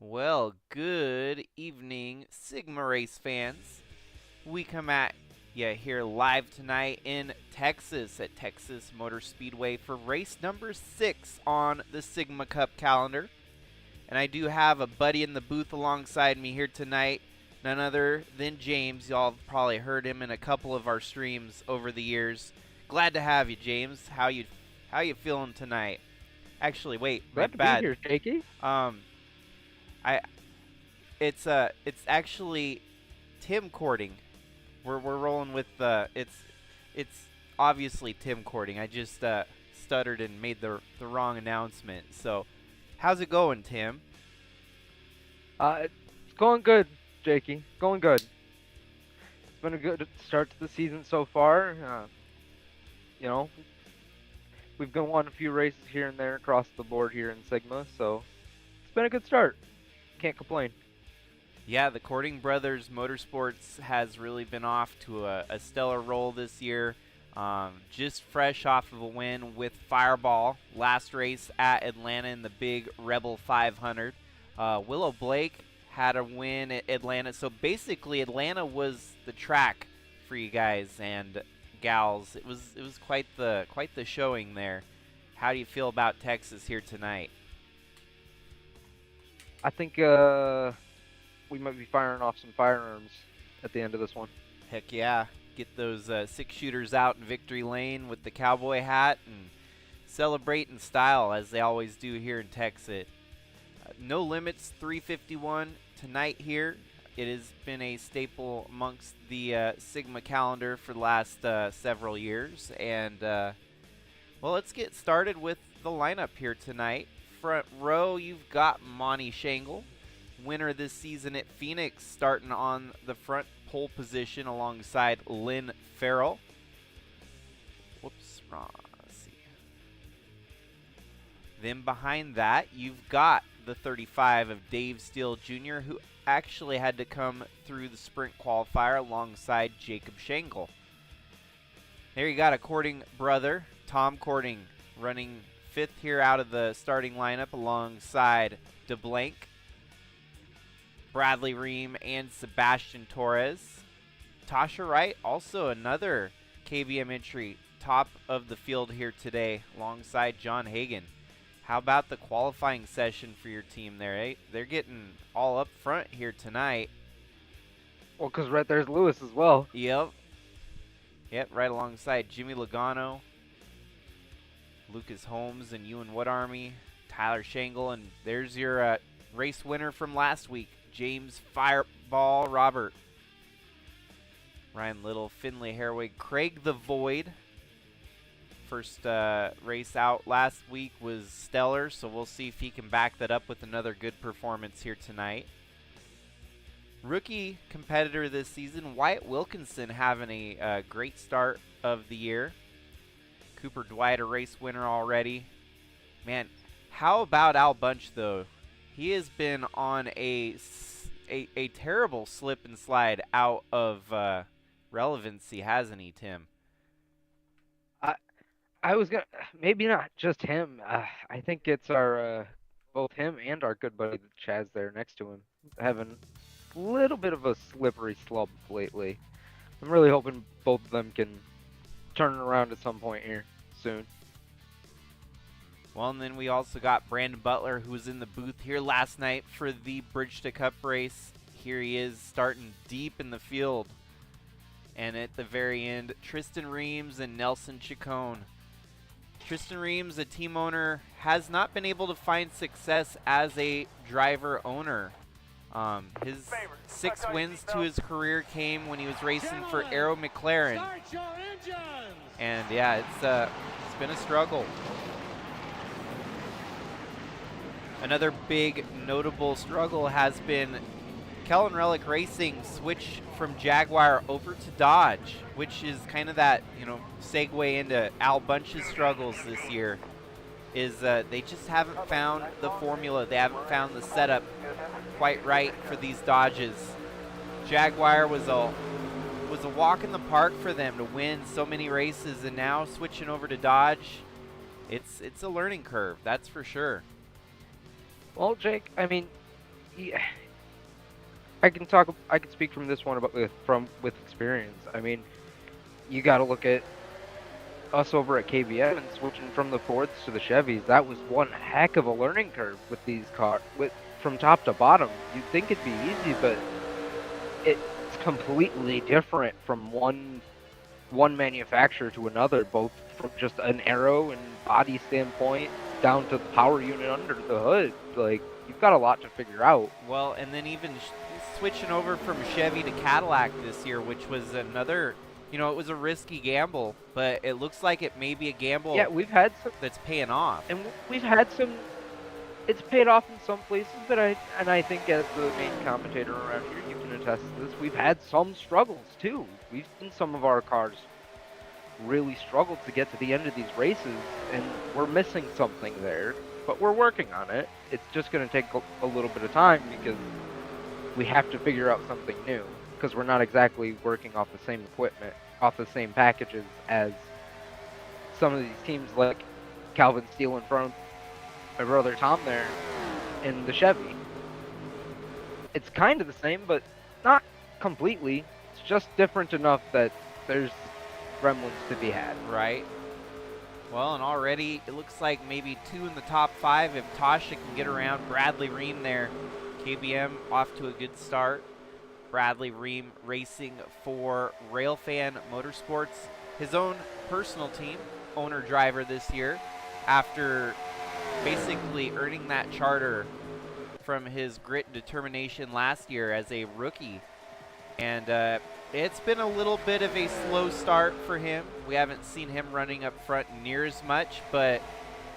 Well, good evening, Sigma Race fans. We come at you here live tonight in Texas at Texas Motor Speedway for race number 6 on the Sigma Cup calendar. And I do have a buddy in the booth alongside me here tonight, none other than James. Y'all have probably heard him in a couple of our streams over the years. Glad to have you, James. How you feeling tonight? Actually, wait, my Glad to be bad. here, Shaky. I it's actually Tim courting. We're rolling with it's obviously Tim courting. I just stuttered and made the wrong announcement. So, how's it going, Tim? It's going good, Jakey. Going good. It's been a good start to the season so far. You know, we've won a few races here and there across the board here in Sigma, so it's been a good start. Can't complain. Yeah, the Courting Brothers Motorsports has really been off to a stellar roll this year. Just fresh off of a win with Fireball last race at Atlanta in the big Rebel 500. Willow Blake had a win at Atlanta. So basically, Atlanta was the track for you guys and gals. It was quite the showing there. How do you feel about Texas here tonight? I think we might be firing off some firearms at the end of this one. Heck yeah. Get those 6-shooters out in victory lane with the cowboy hat and celebrate in style as they always do here in Texas. No Limits 351 tonight here. It has been a staple amongst the Sigma calendar for the last several years. And, well, let's get started with the lineup here tonight. Front row, you've got Monty Shangle, winner this season at Phoenix, starting on the front pole position alongside Lynn Farrell. Whoops, wrong. Let's see. Then behind that, you've got the 35 of Dave Steele Jr., who actually had to come through the sprint qualifier alongside Jacob Shangle. There you got a Courting brother, Tom Courting, running 5th here out of the starting lineup alongside DeBlanc, Bradley Ream, and Sebastian Torres. Tasha Wright, also another KBM entry, top of the field here today alongside John Hagan. How about the qualifying session for your team there, eh? They're getting all up front here tonight. Well, because right there's Lewis as well. Yep, right alongside Jimmy Logano, Lucas Holmes and Ewan Wood Army, Tyler Shangle, and there's your race winner from last week, James Fireball Robert. Ryan Little, Finley Herwig, Craig the Void. First race out last week was stellar, so we'll see if he can back that up with another good performance here tonight. Rookie competitor this season, Wyatt Wilkinson, having a great start of the year. Cooper Dwight, a race winner already. Man, how about Al Bunch, though? He has been on a terrible slip and slide out of relevancy, hasn't he, Tim? I was gonna maybe not just him. I think it's our both him and our good buddy Chaz there next to him having a little bit of a slippery slope lately. I'm really hoping both of them can turn it around at some point here soon. Well, and then we also got Brandon Butler, who was in the booth here last night for the Bridge to Cup race. Here he is starting deep in the field. And at the very end, Tristan Reams and Nelson Chacon. Tristan Reams, a team owner, has not been able to find success as a driver owner. His 6 wins to his career came when he was racing for Arrow McLaren. And yeah, it's been a struggle. Another big notable struggle has been Kellen Relic Racing switch from Jaguar over to Dodge, which is kind of that, segue into Al Bunch's struggles this year. Is they just haven't found the formula. They haven't found the setup quite right for these Dodges. Jaguar was a walk in the park for them to win so many races, and now switching over to Dodge, it's a learning curve, that's for sure. Well, Jake, I mean, yeah, I can speak from this one about with experience. I mean, you got to look at us over at KBM and switching from the Fords to the Chevys. That was one heck of a learning curve with these cars, with from top to bottom. You'd think it'd be easy, but it's completely different from one manufacturer to another, both from just an aero and body standpoint down to the power unit under the hood. Like, you've got a lot to figure out. Well, and then even switching over from Chevy to Cadillac this year, which was another, it was a risky gamble, but it looks like it may be a gamble. Yeah, we've had some that's paying off, and we've had some. It's paid off in some places, but I think as the main commentator around here, you can attest to this. We've had some struggles too. We've seen some of our cars really struggle to get to the end of these races, and we're missing something there. But we're working on it. It's just going to take a little bit of time because we have to figure out something new. Because we're not exactly working off the same equipment, off the same packages as some of these teams like Calvin Steele in front of my brother Tom there in the Chevy. It's kind of the same, but not completely. It's just different enough that there's gremlins to be had. right? Well, and already it looks like maybe 2 in the top 5 if Tasha can get around Bradley Ream there. KBM off to a good start. Bradley Ream racing for Railfan Motorsports, his own personal team, owner-driver this year, after basically earning that charter from his grit and determination last year as a rookie. And it's been a little bit of a slow start for him. We haven't seen him running up front near as much, but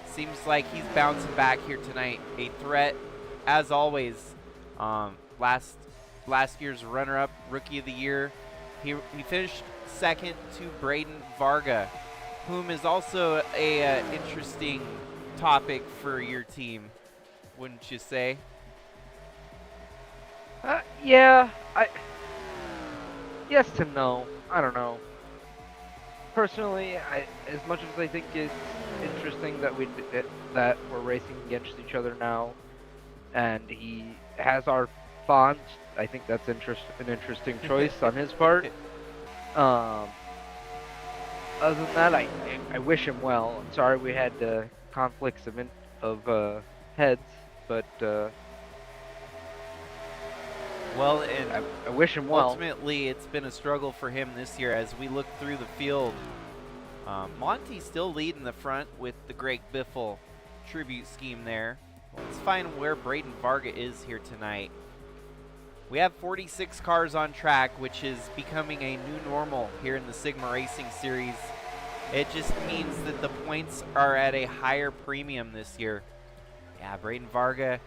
seems like he's bouncing back here tonight. A threat, as always. Last year's runner-up, Rookie of the Year. He finished second to Braden Varga, whom is also a interesting topic for your team, wouldn't you say? Yeah, yes to no. I don't know. Personally, as much as I think it's interesting that that we're racing against each other now, and he has our font, I think that's an interesting choice on his part. Other than that, I wish him well. I'm sorry we had conflicts of heads, but well, and I wish him well. Ultimately, it's been a struggle for him this year as we look through the field. Monty's still leading the front with the Greg Biffle tribute scheme there. Let's find where Braden Varga is here tonight. We have 46 cars on track, which is becoming a new normal here in the Sigma Racing Series. It just means that the points are at a higher premium this year. Yeah, Braden Varga,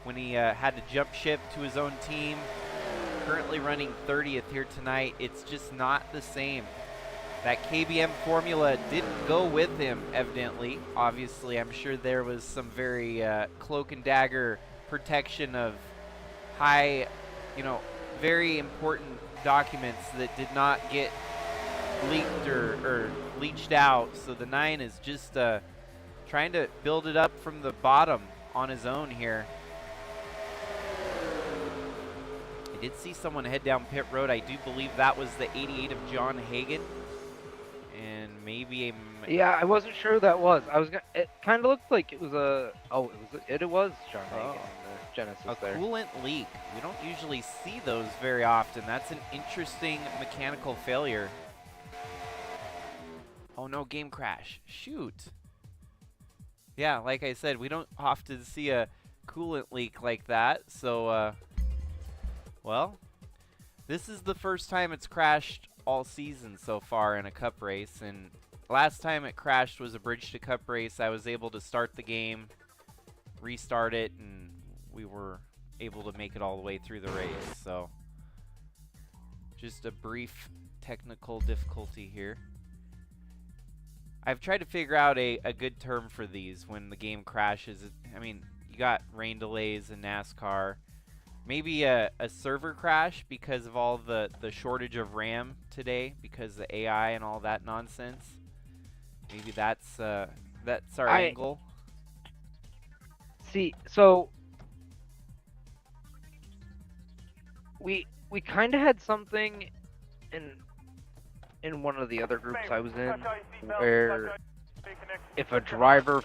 when he had to jump ship to his own team, currently running 30th here tonight, it's just not the same. That KBM formula didn't go with him, evidently. Obviously, I'm sure there was some very cloak and dagger protection of high, very important documents that did not get leaked or leached out. So the 9 is just trying to build it up from the bottom on his own here. I did see someone head down pit road. I do believe that was the 88 of John Hagan. And maybe a... Yeah, I wasn't sure who that was. It kind of looked like it was a... Oh, it was John Hagan in the Genesis there. A coolant leak. We don't usually see those very often. That's an interesting mechanical failure. Oh no, game crash. Shoot. Yeah, like I said, we don't often see a coolant leak like that. So, well, this is the first time it's crashed all season so far in a cup race, and last time it crashed was a bridge to cup race. I was able to start the game, restart it, and we were able to make it all the way through the race. So just a brief technical difficulty here. I've tried to figure out a good term for these when the game crashes. I mean, you got rain delays in NASCAR. Maybe a server crash because of all the shortage of RAM today, because of the AI and all that nonsense. Maybe that's our angle. See, so we kind of had something in one of the other groups I was in where if a driver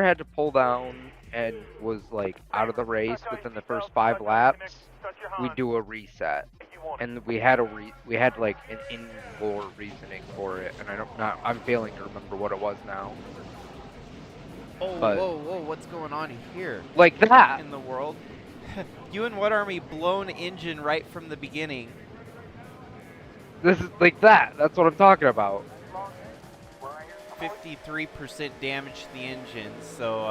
had to pull down and was like out of the race within the first 5 laps, we'd do a reset. And we had like an in-lore reasoning for it, and I'm failing to remember what it was now. Oh, But, whoa, what's going on here? Like that! In the world? You and What Army blown engine right from the beginning. This is like that. That's what I'm talking about. 53% damage to the engine, so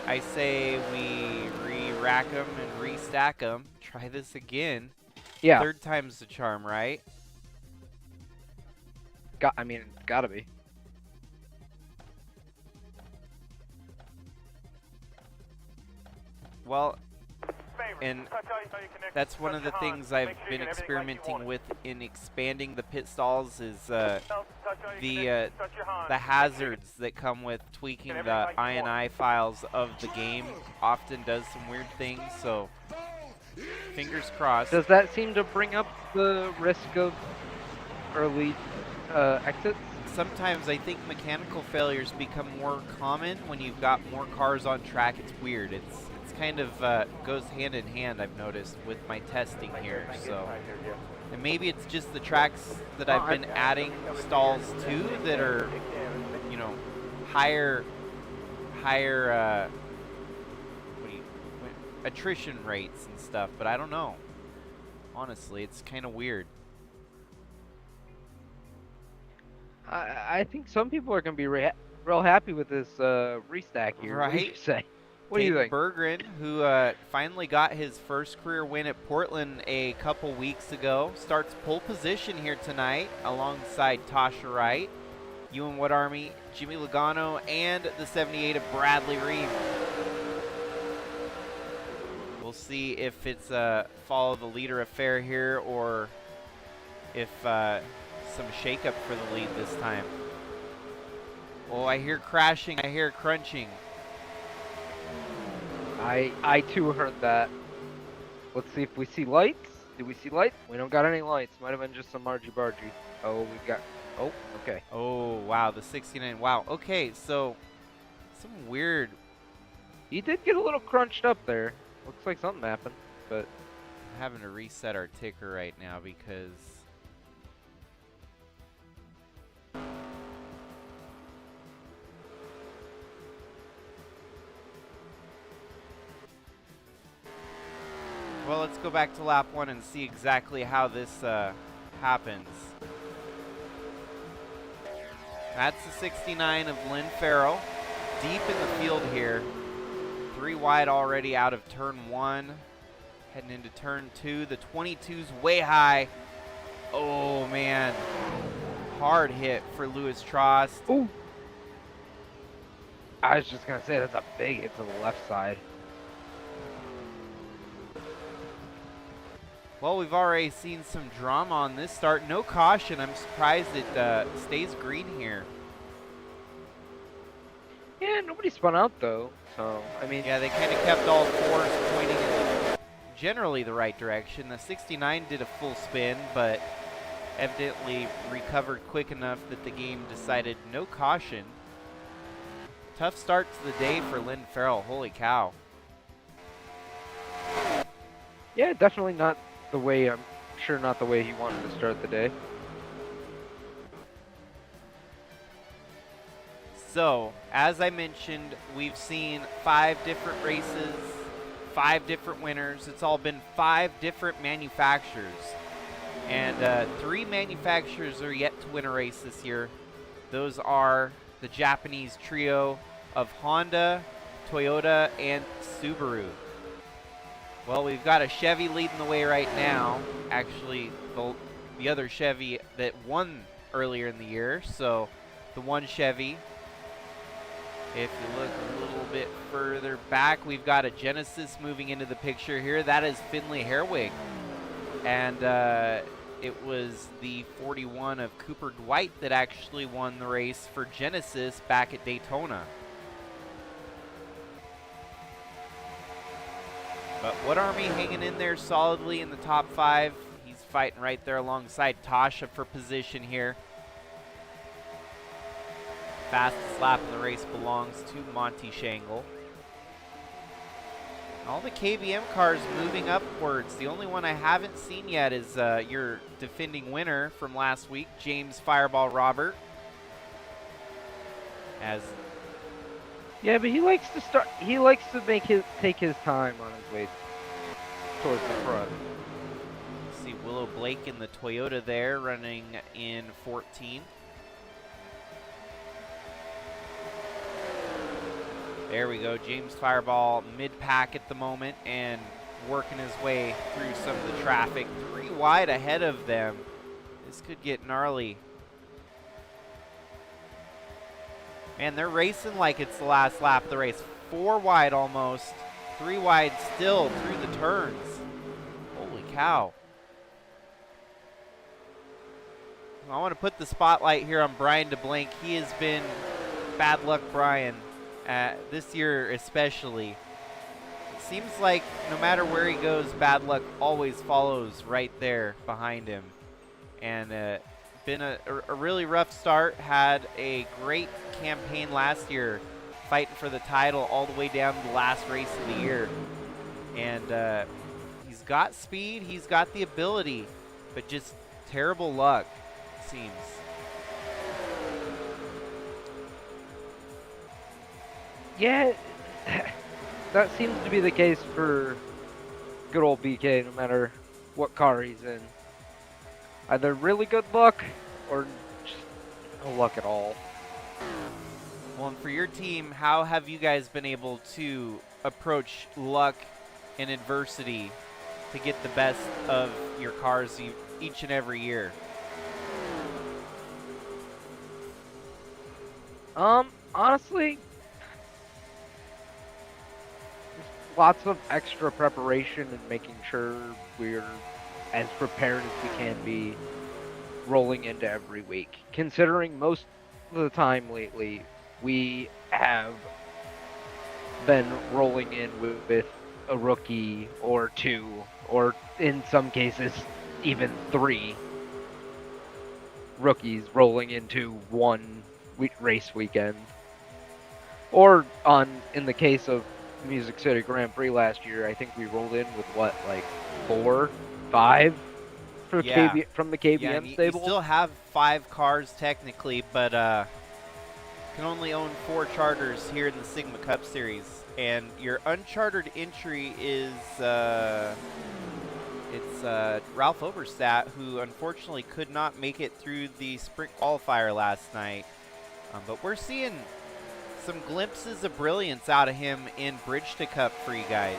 I say we re-rack them and restack them. Try this again. Yeah. Third time's the charm, right? Gotta be. Well, and that's one of the things I've been experimenting with in expanding the pit stalls is the hazards that come with tweaking the INI files of the game often does some weird things, so fingers crossed. Does that seem to bring up the risk of early exits? Sometimes I think mechanical failures become more common when you've got more cars on track. It's weird. It's kind of goes hand in hand, I've noticed, with my testing here. So, and maybe it's just the tracks that I've been adding stalls to that are, you know, higher attrition rates and stuff. But I don't know. Honestly, it's kind of weird. I think some people are gonna be real happy with this restack here. Right? What do you say? What do you think? Berggren, who finally got his first career win at Portland a couple weeks ago, starts pole position here tonight alongside Tasha Wright, Ewan What Army, Jimmy Logano, and the 78 of Bradley Reeve. We'll see if it's a follow the leader affair here or if some shakeup for the lead this time. Oh, I hear crashing, I hear crunching. I too heard that. Let's see if we see lights. Do we see lights? We don't got any lights. Might have been just some argy-bargy. Oh, we've got... Oh, okay. Oh, wow, the 69. Wow, okay, so some weird... He did get a little crunched up there. Looks like something happened, but... I'm having to reset our ticker right now because... Well, let's go back to lap 1 and see exactly how this happens. That's the 69 of Lynn Farrell. Deep in the field here. 3 wide already out of turn 1. Heading into turn 2. The 22's way high. Oh, man. Hard hit for Louis Trost. Ooh. I was just going to say, that's a big hit to the left side. Well, we've already seen some drama on this start. No caution. I'm surprised it stays green here. Yeah, nobody spun out, though. So, I mean... Yeah, they kind of kept all fours pointing in generally the right direction. The 69 did a full spin, but evidently recovered quick enough that the game decided no caution. Tough start to the day for Lynn Farrell. Holy cow. Yeah, definitely not the way, I'm sure not the way he wanted to start the day. So, as I mentioned, we've seen 5 different races, 5 different winners. It's all been 5 different manufacturers. And 3 manufacturers are yet to win a race this year. Those are the Japanese trio of Honda, Toyota, and Subaru. Well, we've got a Chevy leading the way right now. Actually, the other Chevy that won earlier in the year. So, the one Chevy. If you look a little bit further back, we've got a Genesis moving into the picture here. That is Finley Herwig. And it was the 41 of Cooper Dwight that actually won the race for Genesis back at Daytona. But Wood Army hanging in there solidly in the top 5. He's fighting right there alongside Tasha for position here. Fastest lap in the race belongs to Monty Shangle. All the KBM cars moving upwards. The only one I haven't seen yet is your defending winner from last week, James Fireball Robert. Yeah, but he likes to start. He likes to take his time on his way towards the front. See Willow Blake in the Toyota there, running in 14th. There we go, James Fireball mid-pack at the moment and working his way through some of the traffic. 3 wide ahead of them. This could get gnarly. Man, they're racing like it's the last lap of the race. 4 wide almost, 3 wide still through the turns. Holy cow. I want to put the spotlight here on Brian DeBlanc. He has been bad luck Brian. This year especially. It seems like no matter where he goes, bad luck always follows right there behind him. And been a really rough start. Had a great campaign last year, fighting for the title all the way down to the last race of the year. And he's got speed, he's got the ability, but just terrible luck, it seems. Yeah, that seems to be the case for good old BK, no matter what car he's in. Either really good luck or just no luck at all. Well, and for your team, how have you guys been able to approach luck and adversity to get the best of your cars each and every year? Honestly, lots of extra preparation and making sure we're as prepared as we can be rolling into every week. Considering most of the time lately, we have been rolling in with a rookie or 2, or in some cases, even 3 rookies rolling into one race weekend. Or in the case of Music City Grand Prix last year, I think we rolled in with what, like 4, 5 from the KBM stable. You still have 5 cars technically, but can only own 4 charters here in the Sigma Cup Series. And your unchartered entry is Ralph Oberstadt, who unfortunately could not make it through the sprint qualifier last night. But we're seeing some glimpses of brilliance out of him in Bridge to Cup for you guys.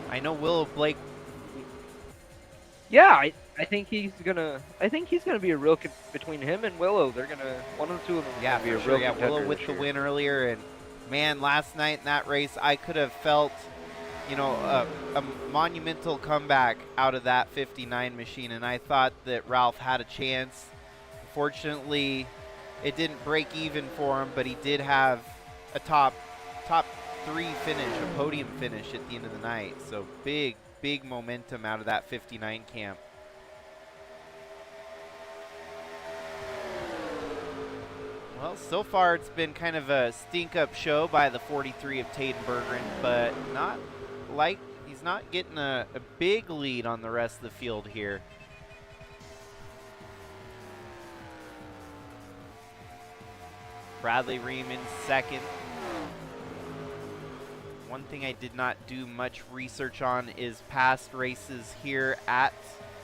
I know Willow Blake. Yeah, I think he's gonna be a real between him and Willow. They're gonna one of the two of them. Yeah, be a for sure. real Yeah, contender Willow with the win earlier, and man, last night in that race, I could have felt, a monumental comeback out of that 59 machine, and I thought that Ralph had a chance. Unfortunately, it didn't break even for him, but he did have a top 3 finish, a podium finish at the end of the night. So big momentum out of that 59 camp. Well, so far it's been kind of a stink-up show by the 43 of Taden Berggren, but he's not getting a big lead on the rest of the field here. Bradley Ream in second. One thing I did not do much research on is past races here at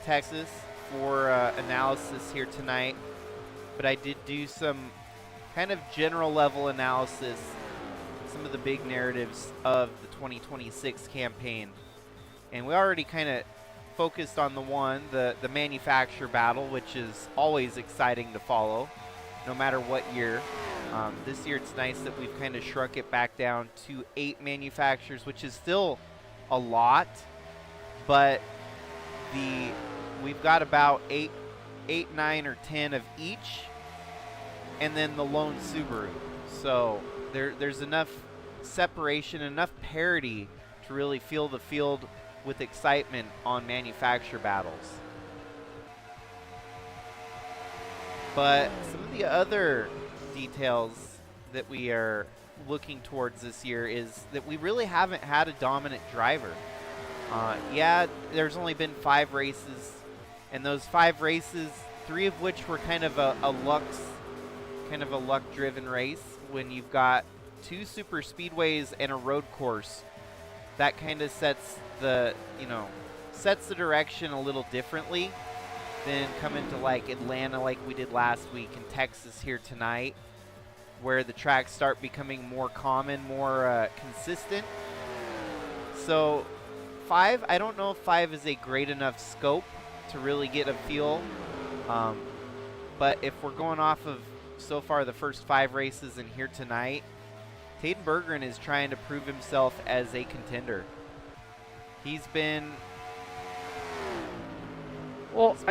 Texas for analysis here tonight, but I did do some kind of general level analysis, some of the big narratives of the 2026 campaign. And we already kind of focused on the manufacturer battle, which is always exciting to follow, no matter what year. This year it's nice that we've kind of shrunk it back down to 8 manufacturers, which is still a lot, but we've got about 8, 9, or 10 of each, and then the lone Subaru. So there's enough separation, enough parity to really feel the field with excitement on manufacturer battles. But some of the other details that we are looking towards this year is that we really haven't had a dominant driver. Yeah, there's only been 5 races, and those 5 races, 3 of which were kind of a luck-driven race. When you've got 2 super speedways and a road course, that kind of sets the direction a little differently than coming to like Atlanta like we did last week and Texas here tonight, where the tracks start becoming more common, more consistent. So 5, I don't know if 5 is a great enough scope to really get a feel. But if we're going off of so far the first 5 races and here tonight, Taden Bergeron is trying to prove himself as a contender. He's been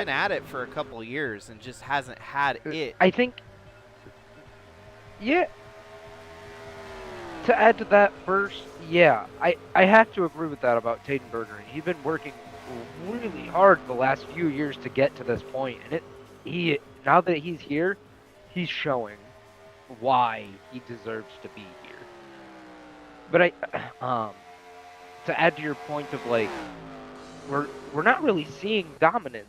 at it for a couple of years and just hasn't had it. I think, yeah. To add to that first, yeah, I have to agree with that about Taden Bergeron. He's been working really hard the last few years to get to this point, and now that he's here, he's showing why he deserves to be here. But to add to your point of like, we're not really seeing dominance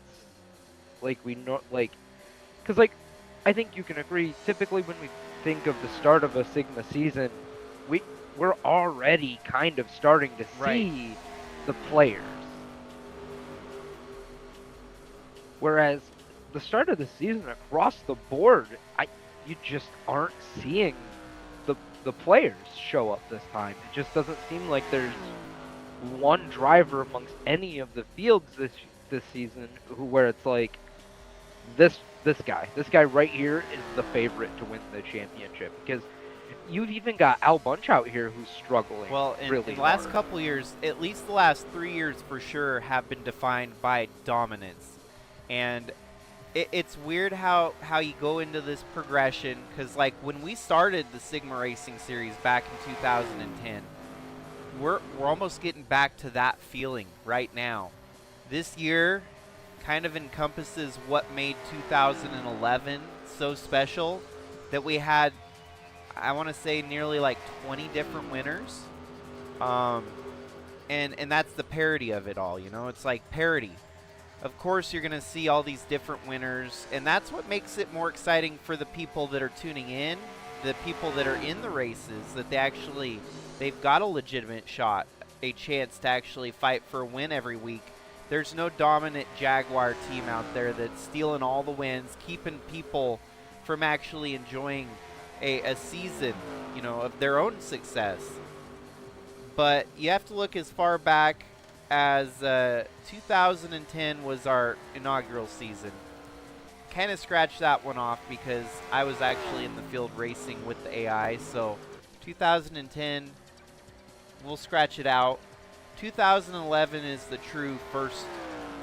like we know, like, because like I think you can agree. Typically, when we think of the start of a Sigma season, we're already kind of starting to see the players. Whereas the start of the season across the board, you just aren't seeing the players show up this time. It just doesn't seem like there's one driver amongst any of the fields this season where it's like this guy right here is the favorite to win the championship, because you've even got Al Bunch out here who's struggling. Well, in the last couple years, at least the last 3 years for sure, have been defined by dominance. And it's weird how you go into this progression, because like when we started the Sigma Racing Series back in 2010, we're almost getting back to that feeling right now. This year kind of encompasses what made 2011 so special, that we had, I want to say, nearly like 20 different winners. And that's the parity of it all, It's like parity. Of course, you're going to see all these different winners, and that's what makes it more exciting for the people that are tuning in, the people that are in the races, that they've got a legitimate shot, a chance to actually fight for a win every week. There's no dominant Jaguar team out there that's stealing all the wins, keeping people from actually enjoying a season, of their own success. But you have to look as far back as 2010 was our inaugural season. Kind of scratched that one off because I was actually in the field racing with the AI. So 2010, we'll scratch it out. 2011 is the true first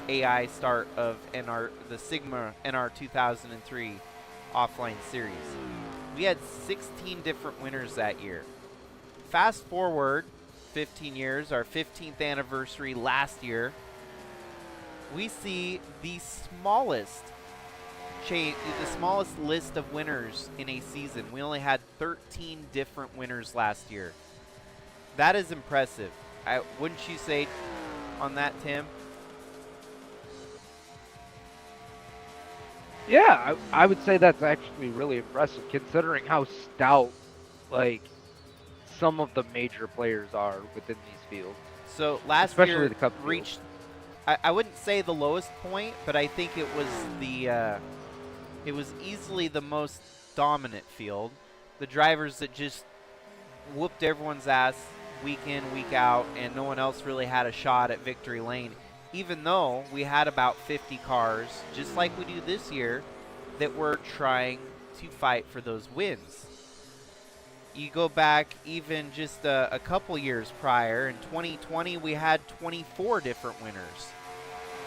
AI start of the Sigma NR 2003 offline series. We had 16 different winners that year. Fast forward 15 years, our 15th anniversary last year, we see the smallest list of winners in a season. We only had 13 different winners last year. That is impressive. Wouldn't you say on that, Tim? Yeah, I would say that's actually really impressive, considering how stout, like, some of the major players are within these fields. So last year reached, I wouldn't say the lowest point, but I think it was it was easily the most dominant field. The drivers that just whooped everyone's ass week in, week out, and no one else really had a shot at victory lane, even though we had about 50 cars, just like we do this year, that were trying to fight for those wins. You go back even just a couple years prior, in 2020 we had 24 different winners.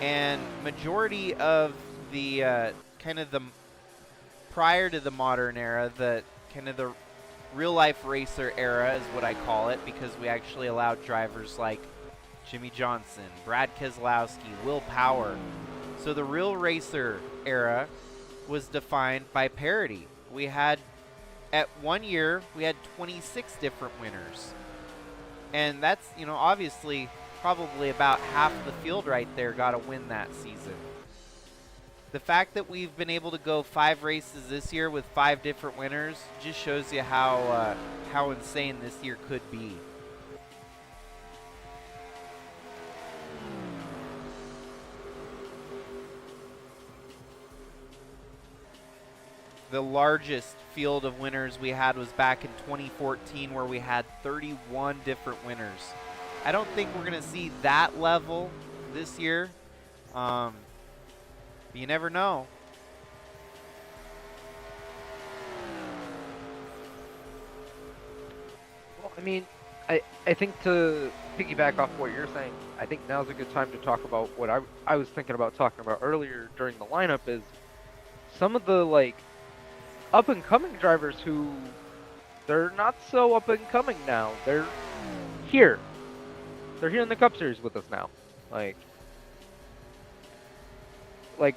And majority of the prior to the modern era, the real life racer era is what I call it, because we actually allowed drivers like Jimmy Johnson, Brad Keselowski, Will Power. So the real racer era was defined by parity. We had, at one year, we had 26 different winners. And that's, obviously probably about half the field right there got a win that season. The fact that we've been able to go 5 races this year with 5 different winners just shows you how insane this year could be. The largest field of winners we had was back in 2014, where we had 31 different winners. I don't think we're going to see that level this year. But you never know. Well, I mean, I think to piggyback off what you're saying, I think now's a good time to talk about what I was thinking about talking about earlier during the lineup is some of the, like, up-and-coming drivers who, they're not so up-and-coming now. They're here. They're here in the Cup Series with us now. Like,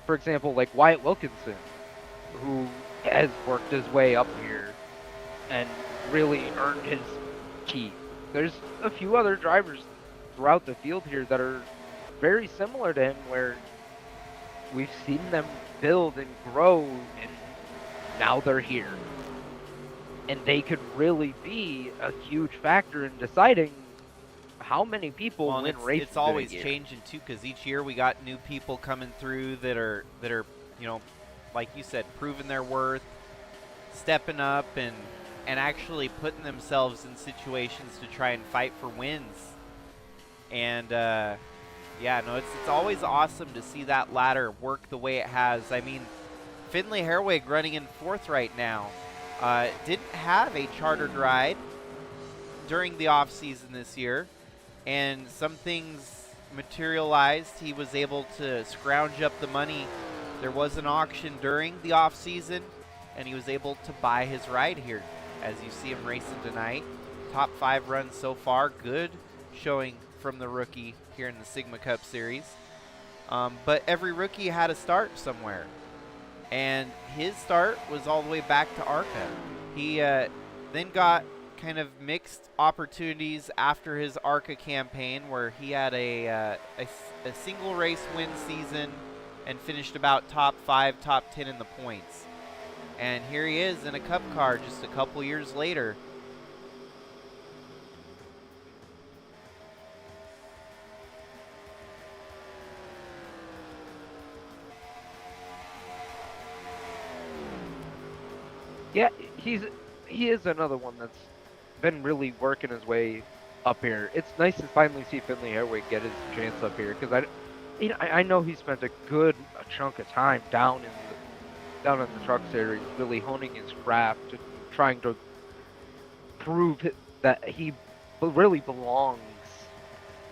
for example, like Wyatt Wilkinson, who has worked his way up here and really earned his keep. There's a few other drivers throughout the field here that are very similar to him, where we've seen them build and grow, and now they're here. And they could really be a huge factor in deciding how many people win races. It's always changing too, because each year we got new people coming through that are like you said, proving their worth, stepping up, and actually putting themselves in situations to try and fight for wins. And it's always awesome to see that ladder work the way it has. I mean, Finley Herwig running in 4th right now didn't have a chartered ride during the off season this year, and some things materialized. He was able to scrounge up the money. There was an auction during the off season, and he was able to buy his ride here, as you see him racing tonight. Top 5 runs so far. Good showing from the rookie here in the Sigma Cup Series. But every rookie had a start somewhere, and his start was all the way back to ARCA. He then got kind of mixed opportunities after his ARCA campaign, where he had a single race win season and finished about top 5, top 10 in the points. And here he is in a Cup car just a couple years later. Yeah, he is another one that's been really working his way up here. It's nice to finally see Finley Herwig get his chance up here, because I know he spent a good chunk of time down in the truck series, really honing his craft and trying to prove that he really belongs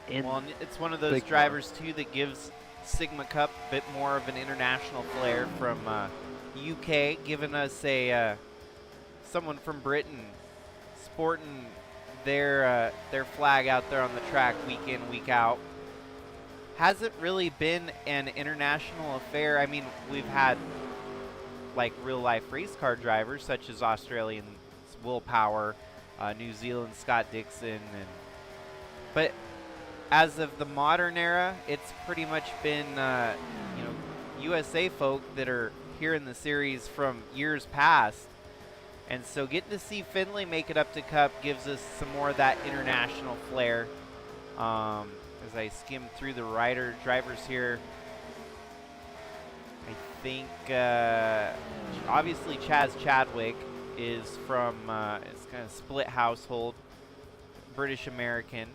in. Well, it's one of those drivers too that gives Sigma Cup a bit more of an international flair, from UK, giving us someone from Britain sporting their flag out there on the track week in, week out. Hasn't really been an international affair. I mean, we've had like real life race car drivers such as Australian Will Power, New Zealand Scott Dixon, but as of the modern era, it's pretty much been USA folk that are here in the series from years past. And so getting to see Finley make it up to Cup gives us some more of that international flair. As I skim through the drivers here, I think obviously Chaz Chadwick is from it's kind of split household, British American.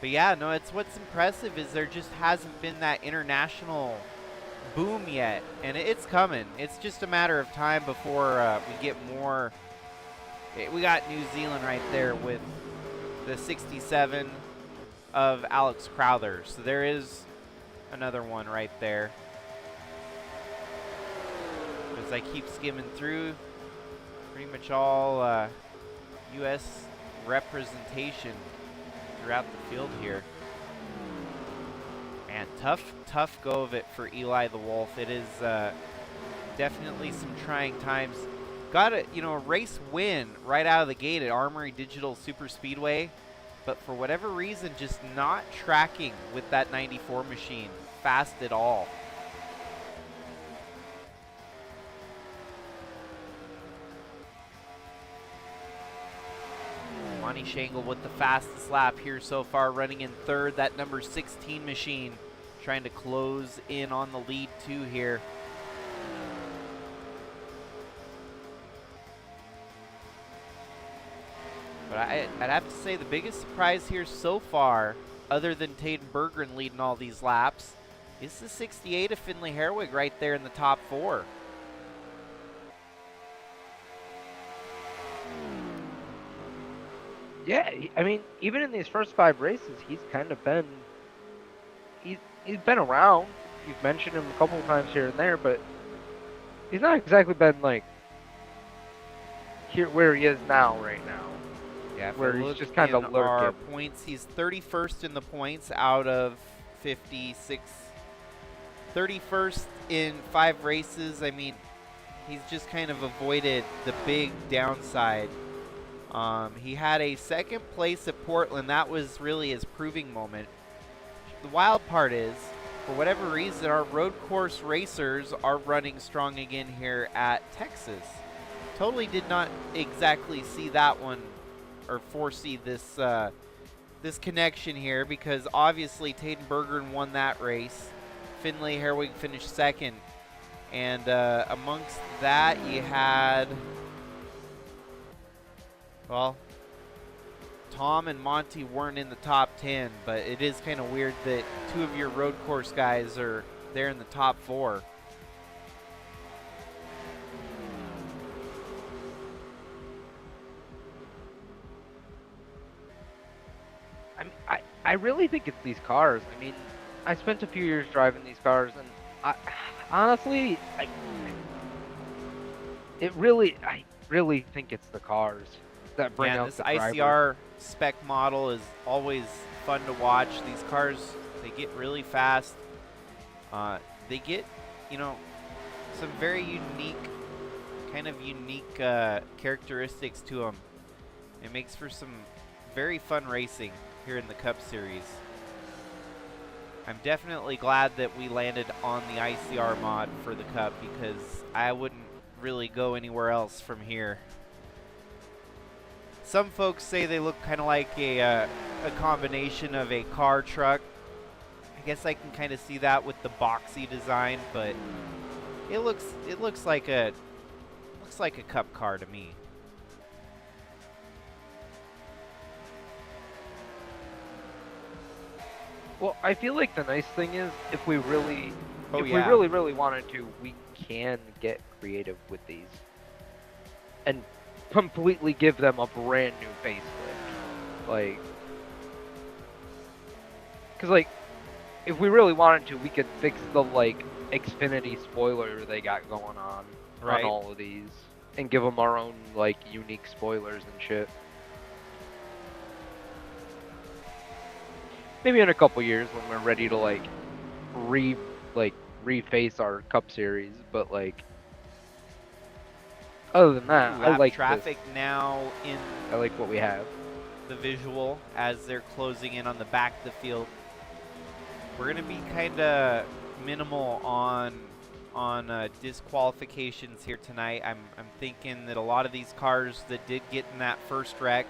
But yeah, no, what's impressive is there just hasn't been that international boom yet, and it's coming. It's just a matter of time before we get more. We got New Zealand right there with the 67 of Alex Crowther, so there is another one right there. As I keep skimming through, pretty much all U.S. representation throughout the field here. Man, tough go of it for Eli the Wolf. It is definitely some trying times. Got a race win right out of the gate at Armory Digital Super Speedway, but for whatever reason, just not tracking with that 94 machine fast at all. Monty Shangle with the fastest lap here so far, running in third. That number 16 machine trying to close in on the lead too here. But I'd have to say the biggest surprise here so far, other than Taden Berggren leading all these laps, is the 68 of Finley Herwig right there in the top 4. Yeah, I mean, even in these first 5 races, he's kind of been, he's been around. You've mentioned him a couple of times here and there, but he's not exactly been like here where he is now, right now. Yeah, where he's just kind of lurking. Our points, he's 31st in the points out of 56. 31st in 5 races. I mean, he's just kind of avoided the big downside. He had a second place at Portland. That was really his proving moment. The wild part is, for whatever reason, our road course racers are running strong again here at Texas. Totally did not exactly see that one or foresee this this connection here, because obviously Taden Berggren won that race. Finley Herwig finished second. And amongst that, you had, well, Tom and Monty weren't in the top 10, but it is kind of weird that 2 of your road course guys are there in the top 4. I really think it's these cars. I mean, I spent a few years driving these cars, and honestly, I really think it's the cars that bring out this the drivers. ICR spec model is always fun to watch. These cars, they get really fast. They get, some very unique characteristics to them. It makes for some very fun racing here in the Cup Series. I'm definitely glad that we landed on the ICR mod for the Cup, because I wouldn't really go anywhere else from here. Some folks say they look kind of like a combination of a car truck. I guess I can kind of see that with the boxy design, but it looks like a Cup car to me. Well, I feel like the nice thing is, if we really wanted to, we can get creative with these and completely give them a brand new facelift. Like, because if we really wanted to, we could fix the Xfinity spoiler they got going on all of these, and give them our own unique spoilers and shit. Maybe in a couple years when we're ready to reface our Cup Series, but other than that, I like traffic now in. I like what we have. The visual as they're closing in on the back of the field. We're gonna be kind of minimal on disqualifications here tonight. I'm thinking that a lot of these cars that did get in that first wreck,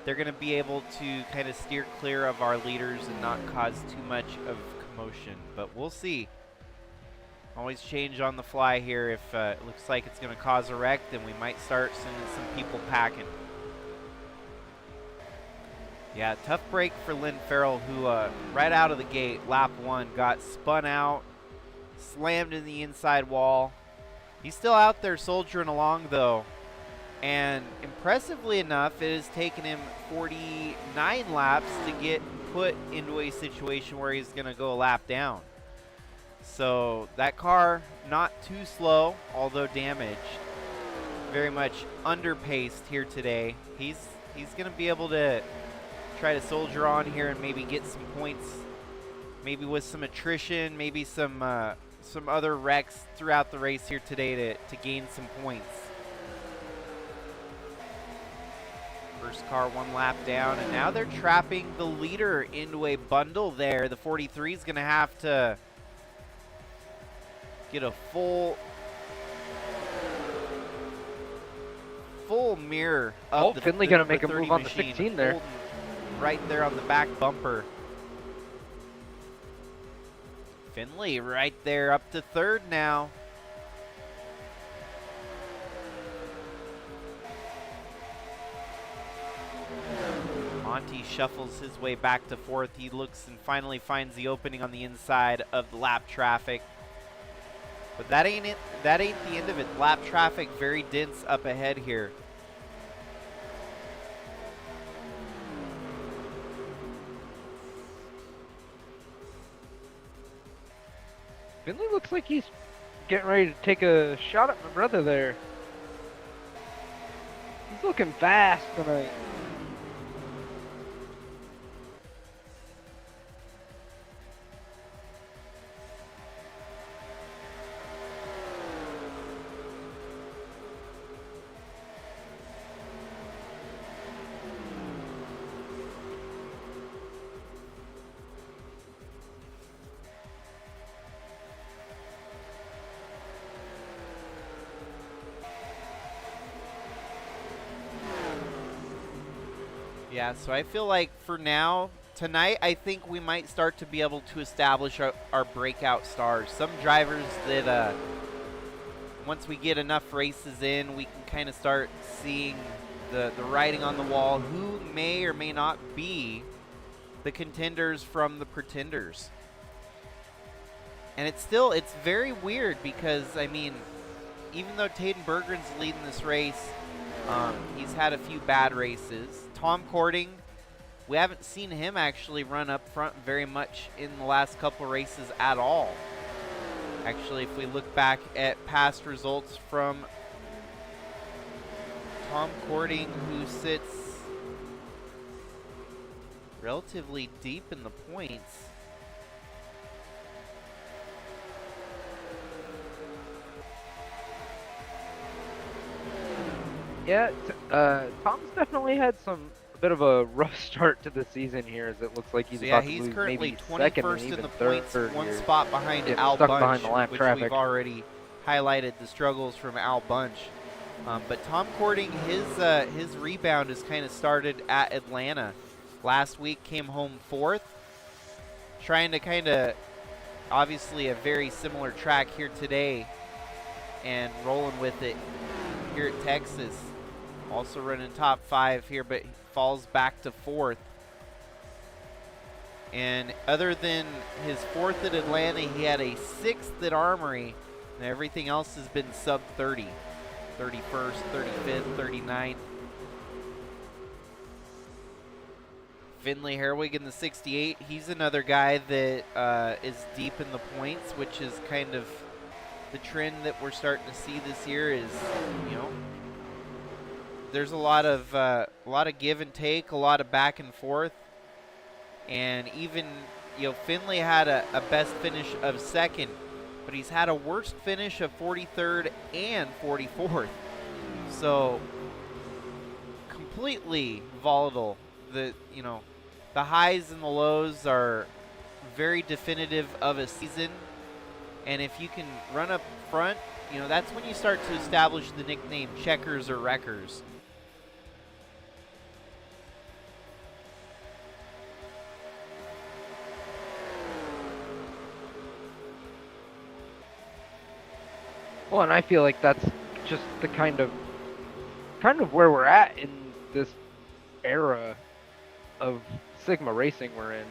they're going to be able to kind of steer clear of our leaders and not cause too much of commotion. But we'll see. Always change on the fly here. If it looks like it's going to cause a wreck, then we might start sending some people packing. Yeah, tough break for Lynn Farrell, who right out of the gate, lap 1, got spun out, slammed in the inside wall. He's still out there soldiering along, though. And impressively enough, it has taken him 49 laps to get put into a situation where he's going to go a lap down. So that car, not too slow, although damaged. Very much underpaced here today. He's going to be able to try to soldier on here and maybe get some points, maybe with some attrition, maybe some other wrecks throughout the race here today to gain some points. First car 1 lap down, and now they're trapping the leader into a bundle there. The 43 is going to have to get a full mirror of the Finley going to make a 30 move on the machine, 16 there. right there on the back bumper. Finley right there up to 3rd now. Monty shuffles his way back to 4th. He looks and finally finds the opening on the inside of the lap traffic. But that ain't it. That ain't the end of it. Lap traffic very dense up ahead here. Finley looks like he's getting ready to take a shot at my brother there. He's looking fast tonight. Yeah, so I feel like for now, tonight, I think we might start to be able to establish our breakout stars. Some drivers that, once we get enough races in, we can kind of start seeing the writing on the wall, who may or may not be the contenders from the pretenders. And it's very weird because, I mean, even though Taden Berggren's leading this race, he's had a few bad races. Tom Cording, we haven't seen him actually run up front very much in the last couple of races at all. Actually, if we look back at past results from Tom Cording, who sits relatively deep in the points. Yeah, Tom's definitely had a bit of a rough start to the season here, as it looks like he's about to lose maybe second and even in the third points, one here. spot behind Getting Al stuck Bunch, behind the lap which traffic. we've already highlighted the struggles from Al Bunch. But Tom Cording, his rebound has kind of started at Atlanta. Last week came home 4th, trying to kind of, obviously a very similar track here today, and rolling with it here at Texas. Also running top 5 here, but falls back to 4th. And other than his 4th at Atlanta, he had a 6th at Armory, and everything else has been sub 30. 31st, 35th, 39th. Finley Herwig in the 68. He's another guy that is deep in the points, which is kind of the trend that we're starting to see this year. Is, you know, there's a lot of give and take, a lot of back and forth, and even, you know, Finley had a best finish of 2nd, but he's had a worst finish of 43rd and 44th. So completely volatile. The highs and the lows are very definitive of a season, and if you can run up front, you know, that's when you start to establish the nickname checkers or wreckers. Well, and I feel like that's just the kind of where we're at in this era of Sigma racing we're in.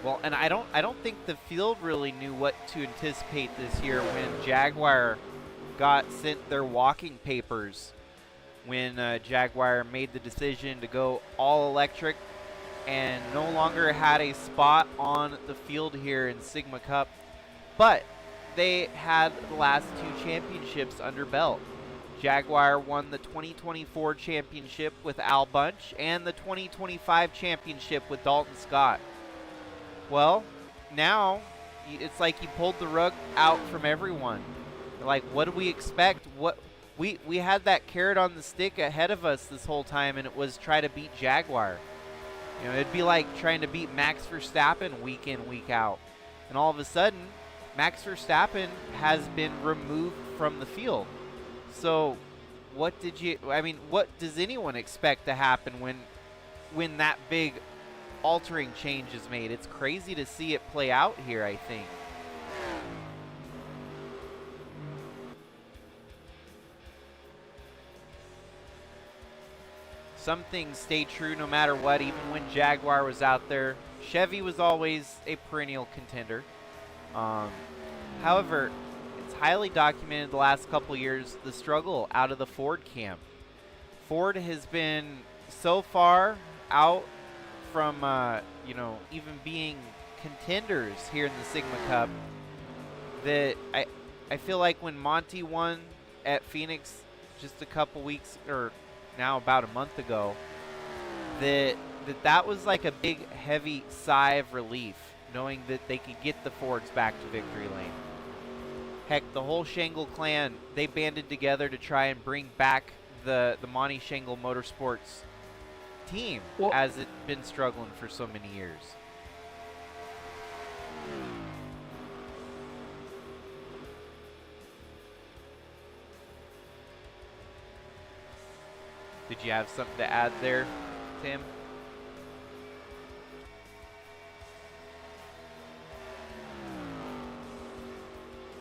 Well, and I don't think the field really knew what to anticipate this year when Jaguar got sent their walking papers, when Jaguar made the decision to go all electric and no longer had a spot on the field here in Sigma Cup, but they had the last 2 championships under belt. Jaguar won the 2024 championship with Al Bunch and the 2025 championship with Dalton Scott. Well, now it's like you pulled the rug out from everyone. Like, what do we expect? What we had that carrot on the stick ahead of us this whole time, and it was try to beat Jaguar. You know, it'd be like trying to beat Max Verstappen week in, week out. And all of a sudden, Max Verstappen has been removed from the field. So what does anyone expect to happen when that big altering change is made? It's crazy to see it play out here, I think. Some things stay true no matter what, even when Jaguar was out there. Chevy was always a perennial contender. However, it's highly documented the last couple years, the struggle out of the Ford camp. Ford has been so far out from, even being contenders here in the Sigma Cup that I feel like when Monty won at Phoenix just a couple weeks, or now about a month ago, that was like a big, heavy sigh of relief, knowing that they could get the Fords back to victory lane. Heck, the whole Shangle clan, they banded together to try and bring back the Monty Shangle Motorsports team, as it's been struggling for so many years. Did you have something to add there, Tim?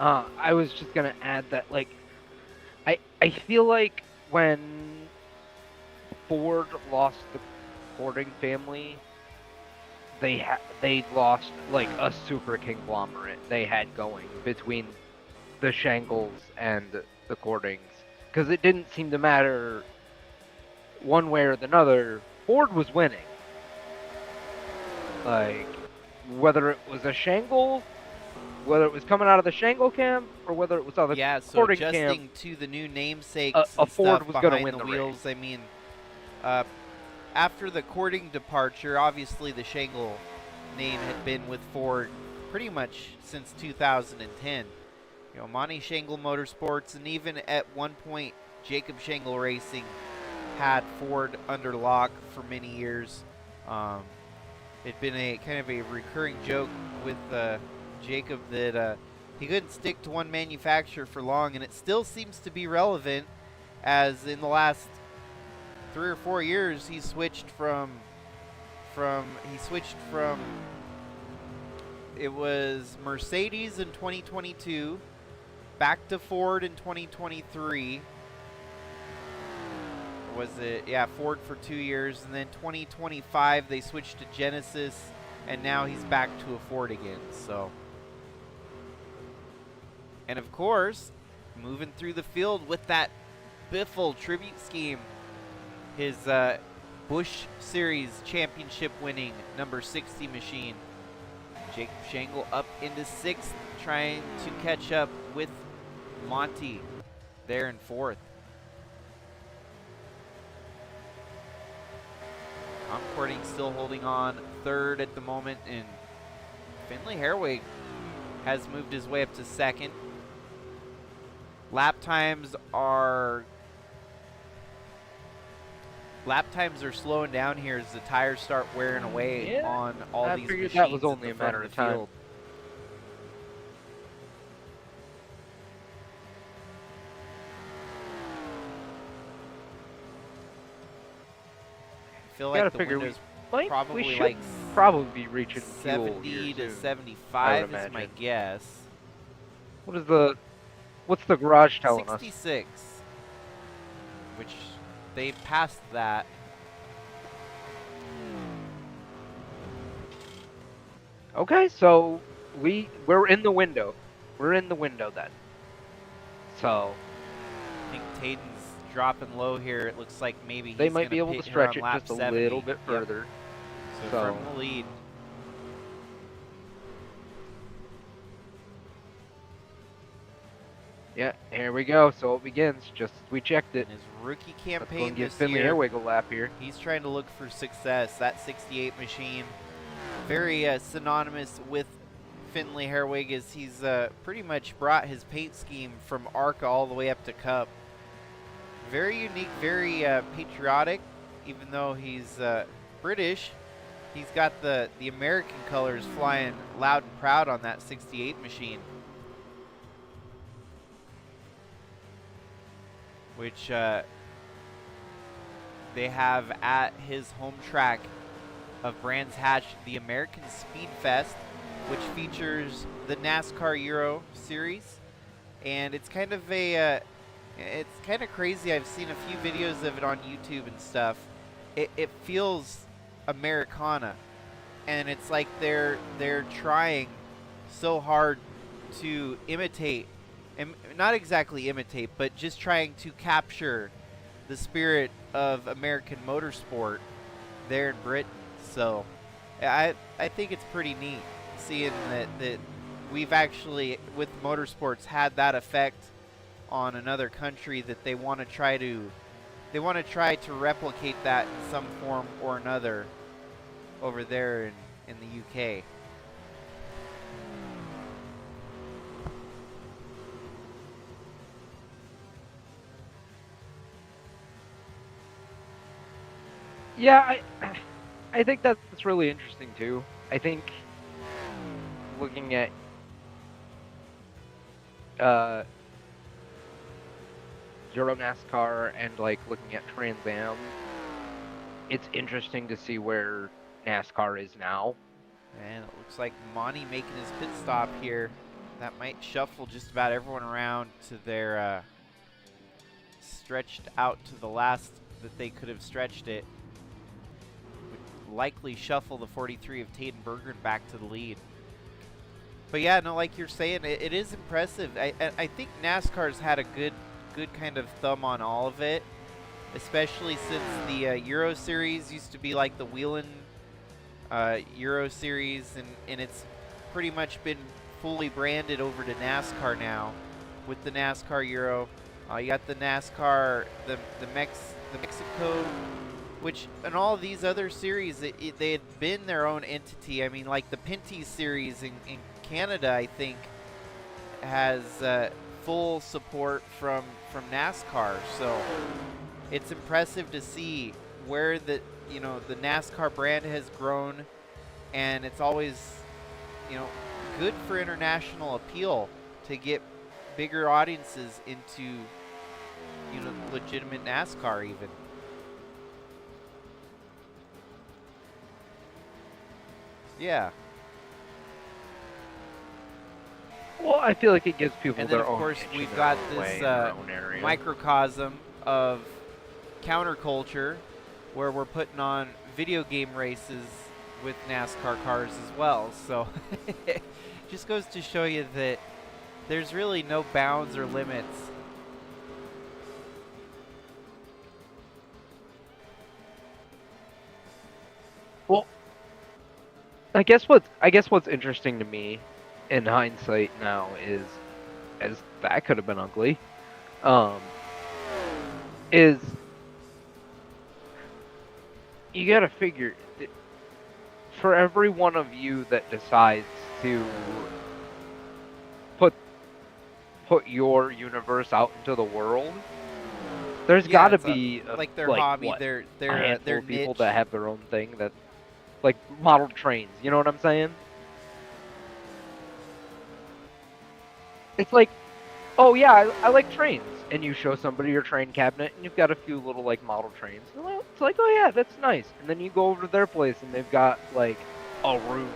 I was just gonna add that, like, I feel like when Ford lost the Fording family, they lost like a super conglomerate they had going between the Shangles and the Cordings, because it didn't seem to matter one way or another. Ford was winning, like whether it was a Shangle, whether it was coming out of the Shangle camp, or whether it was out of the Cording camp. Adjusting to the new namesakes a Ford stuff was going to win the the wheels. race. I mean, after the Cording departure, obviously the Shangle name had been with Ford pretty much since 2010. You know, Monty Shangle Motorsports, and even at one point, Jacob Shangle Racing had Ford under lock for many years. It'd been a kind of a recurring joke with Jacob that he couldn't stick to one manufacturer for long, and it still seems to be relevant, as in the last 3 or 4 years he switched from it was Mercedes in 2022, back to Ford in 2023. Was it? Yeah, Ford for 2 years, and then 2025 they switched to Genesis, and now he's back to a Ford again. So, and of course, moving through the field with that Biffle tribute scheme, his Busch Series championship winning number 60 machine. Jacob Shangle up into 6th, trying to catch up with Monty there in 4th. Cording still holding on 3rd at the moment, and Finley Herwig has moved his way up to 2nd. Lap times are slowing down here as the tires start wearing away on all these machines. That was only a matter of time. Field. I feel like the window's probably like be reaching 70 to 75 is my guess. What's the garage telling 66, which they passed that. Okay, so we're in the window. We're in the window then. So I think Taden's dropping low here. It looks like maybe they might be able to stretch it just a little bit further. Yep. So from the lead. Yeah, here we go. So it begins, just as we checked it. In his rookie Let's go campaign and give this Finley year, Airwig a lap here. he's trying to look for success. That 68 machine, very synonymous with Finley Herwig, as he's pretty much brought his paint scheme from ARCA all the way up to Cup. Very unique, very patriotic, even though he's British. He's got the American colors flying loud and proud on that 68 machine, which they have at his home track of Brands Hatch, the American Speed Fest, which features the NASCAR Euro Series, and it's kind of a it's kind of crazy. I've seen a few videos of it on YouTube and stuff. It feels Americana, and it's like they're trying so hard to imitate, and not exactly imitate, but just trying to capture the spirit of American motorsport there in Britain. So I think it's pretty neat seeing that we've actually, with motorsports, had that effect on another country, that they want to try to replicate that in some form or another over there in the UK. Yeah, I think that's really interesting too. I think looking at Euro NASCAR and like looking at Trans Am, it's interesting to see where NASCAR is now. And it looks like Monty making his pit stop here. That might shuffle just about everyone around to their stretched out to the last that they could have stretched it. Would likely shuffle the 43 of Taden Berggren back to the lead. But yeah, no, like you're saying, it is impressive. I think NASCAR's had a good kind of thumb on all of it, especially since the Euro Series used to be like the Whelen Euro Series, and it's pretty much been fully branded over to NASCAR now with the NASCAR Euro. You got the NASCAR, the Mexico, which and all of these other series, they had been their own entity. I mean, like the Pinty Series in Canada, I think, has full support from NASCAR. So it's impressive to see where the NASCAR brand has grown, and it's always good for international appeal to get bigger audiences into legitimate NASCAR even. Yeah. Well, I feel like it gives people And then, their of own course, niche in we've their got own this way, in their own area. microcosm of counterculture where we're putting on video game races with NASCAR cars as well. So it just goes to show you that there's really no bounds or limits. Well, I guess what's interesting to me in hindsight now is, as that could have been ugly, is you gotta figure that for every one of you that decides to put your universe out into the world, there's got to be like their hobby, what, their a handful their of people niche. that have their own thing, that like model trains. You know what I'm saying? It's like, oh yeah, I like trains, and you show somebody your train cabinet, and you've got a few little like model trains. And it's like, oh yeah, that's nice. And then you go over to their place, and they've got like a room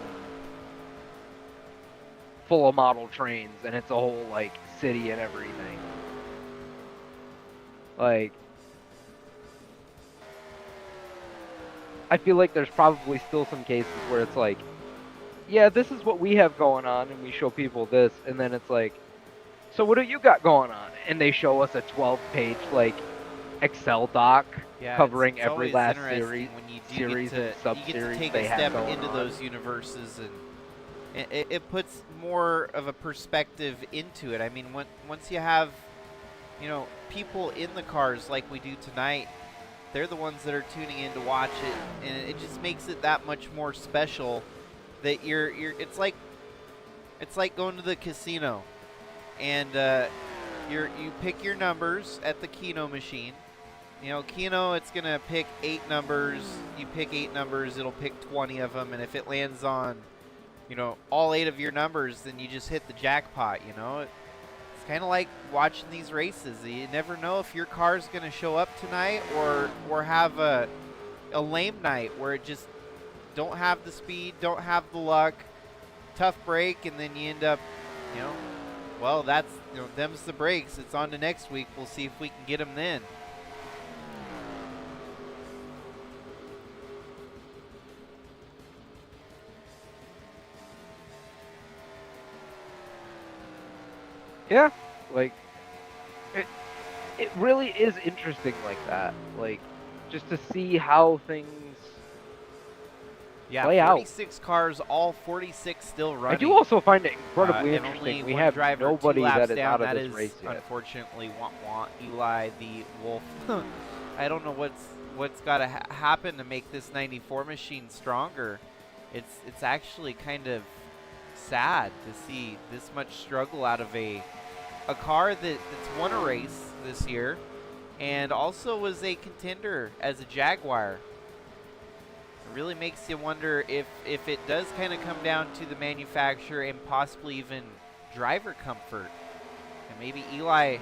full of model trains, and it's a whole like city and everything. Like, I feel like there's probably still some cases where it's like, yeah, this is what we have going on, and we show people this, and then it's like, so what do you got going on? And they show us a 12-page like Excel doc covering it's every always last interesting series, when you series and you get to sub-series take they a have step going into on. those universes it puts more of a perspective into it. I mean, once you have, people in the cars like we do tonight, they're the ones that are tuning in to watch it, and it just makes it that much more special. That it's like going to the casino, and you pick your numbers at the Keno machine. Keno, it's gonna pick 8 numbers. You pick 8 numbers, it'll pick 20 of them, and if it lands on, all 8 of your numbers, then you just hit the jackpot. It's kind of like watching these races. You never know if your car's gonna show up tonight or have a lame night where it just don't have the speed, don't have the luck, tough break, and then you end up, well, that's them's the breaks. It's on to next week. We'll see if we can get them then. Yeah, like it really is interesting like that. Like just to see how things play out. 46 cars, all 46 still running. I do also find it incredibly and interesting. only We one have driver, nobody 2 laps that is down. out of That this is race yet. unfortunately Eli the Wolf. I don't know what's got to happen to make this 94 machine stronger. It's actually kind of sad to see this much struggle out of a car that's won a race this year and also was a contender as a Jaguar. It really makes you wonder if it does kind of come down to the manufacturer and possibly even driver comfort. And maybe Eli...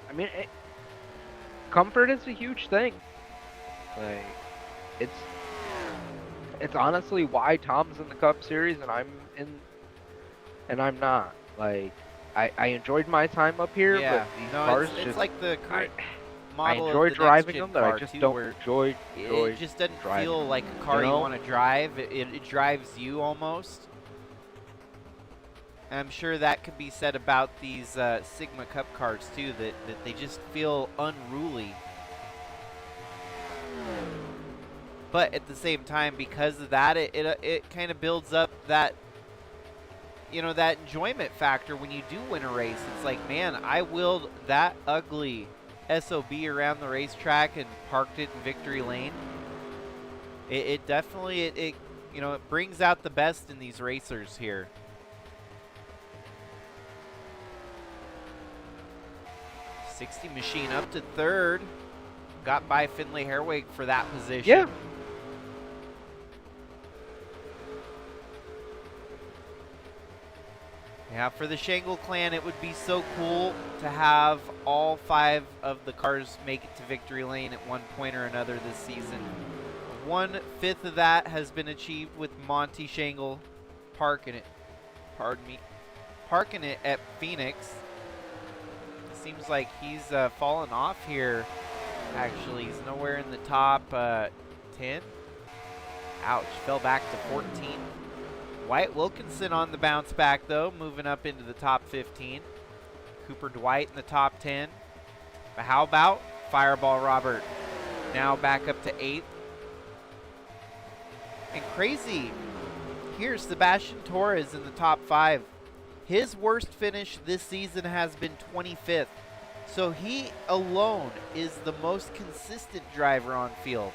I mean, comfort is a huge thing. Like, it's honestly why Tom's in the Cup Series and I'm not. Like, I enjoyed my time up here, but these cars it's like the current model. I enjoy of the driving next-gen them, but car I just too, don't where enjoy it just doesn't feel like a car you want to drive. It drives you almost. And I'm sure that could be said about these Sigma Cup cars too, that they just feel unruly. But at the same time, because of that, it kind of builds up that, that enjoyment factor when you do win a race. It's like, man, I wheeled that ugly SOB around the racetrack and parked it in victory lane. It definitely, it brings out the best in these racers here. '60 machine up to 3rd. Got by Finley Herwig for that position. Yeah. Yeah, for the Shangle clan, it would be so cool to have all 5 of the cars make it to victory lane at one point or another this season. 1/5 of that has been achieved with Monty Shangle parking it at Phoenix. It seems like he's fallen off here. Actually, he's nowhere in the top 10. Ouch, fell back to 14. Wyatt Wilkinson on the bounce back, though, moving up into the top 15. Cooper Dwight in the top 10. But how about Fireball Robert? Now back up to 8th. And crazy, here's Sebastian Torres in the top 5. His worst finish this season has been 25th. So he alone is the most consistent driver on field.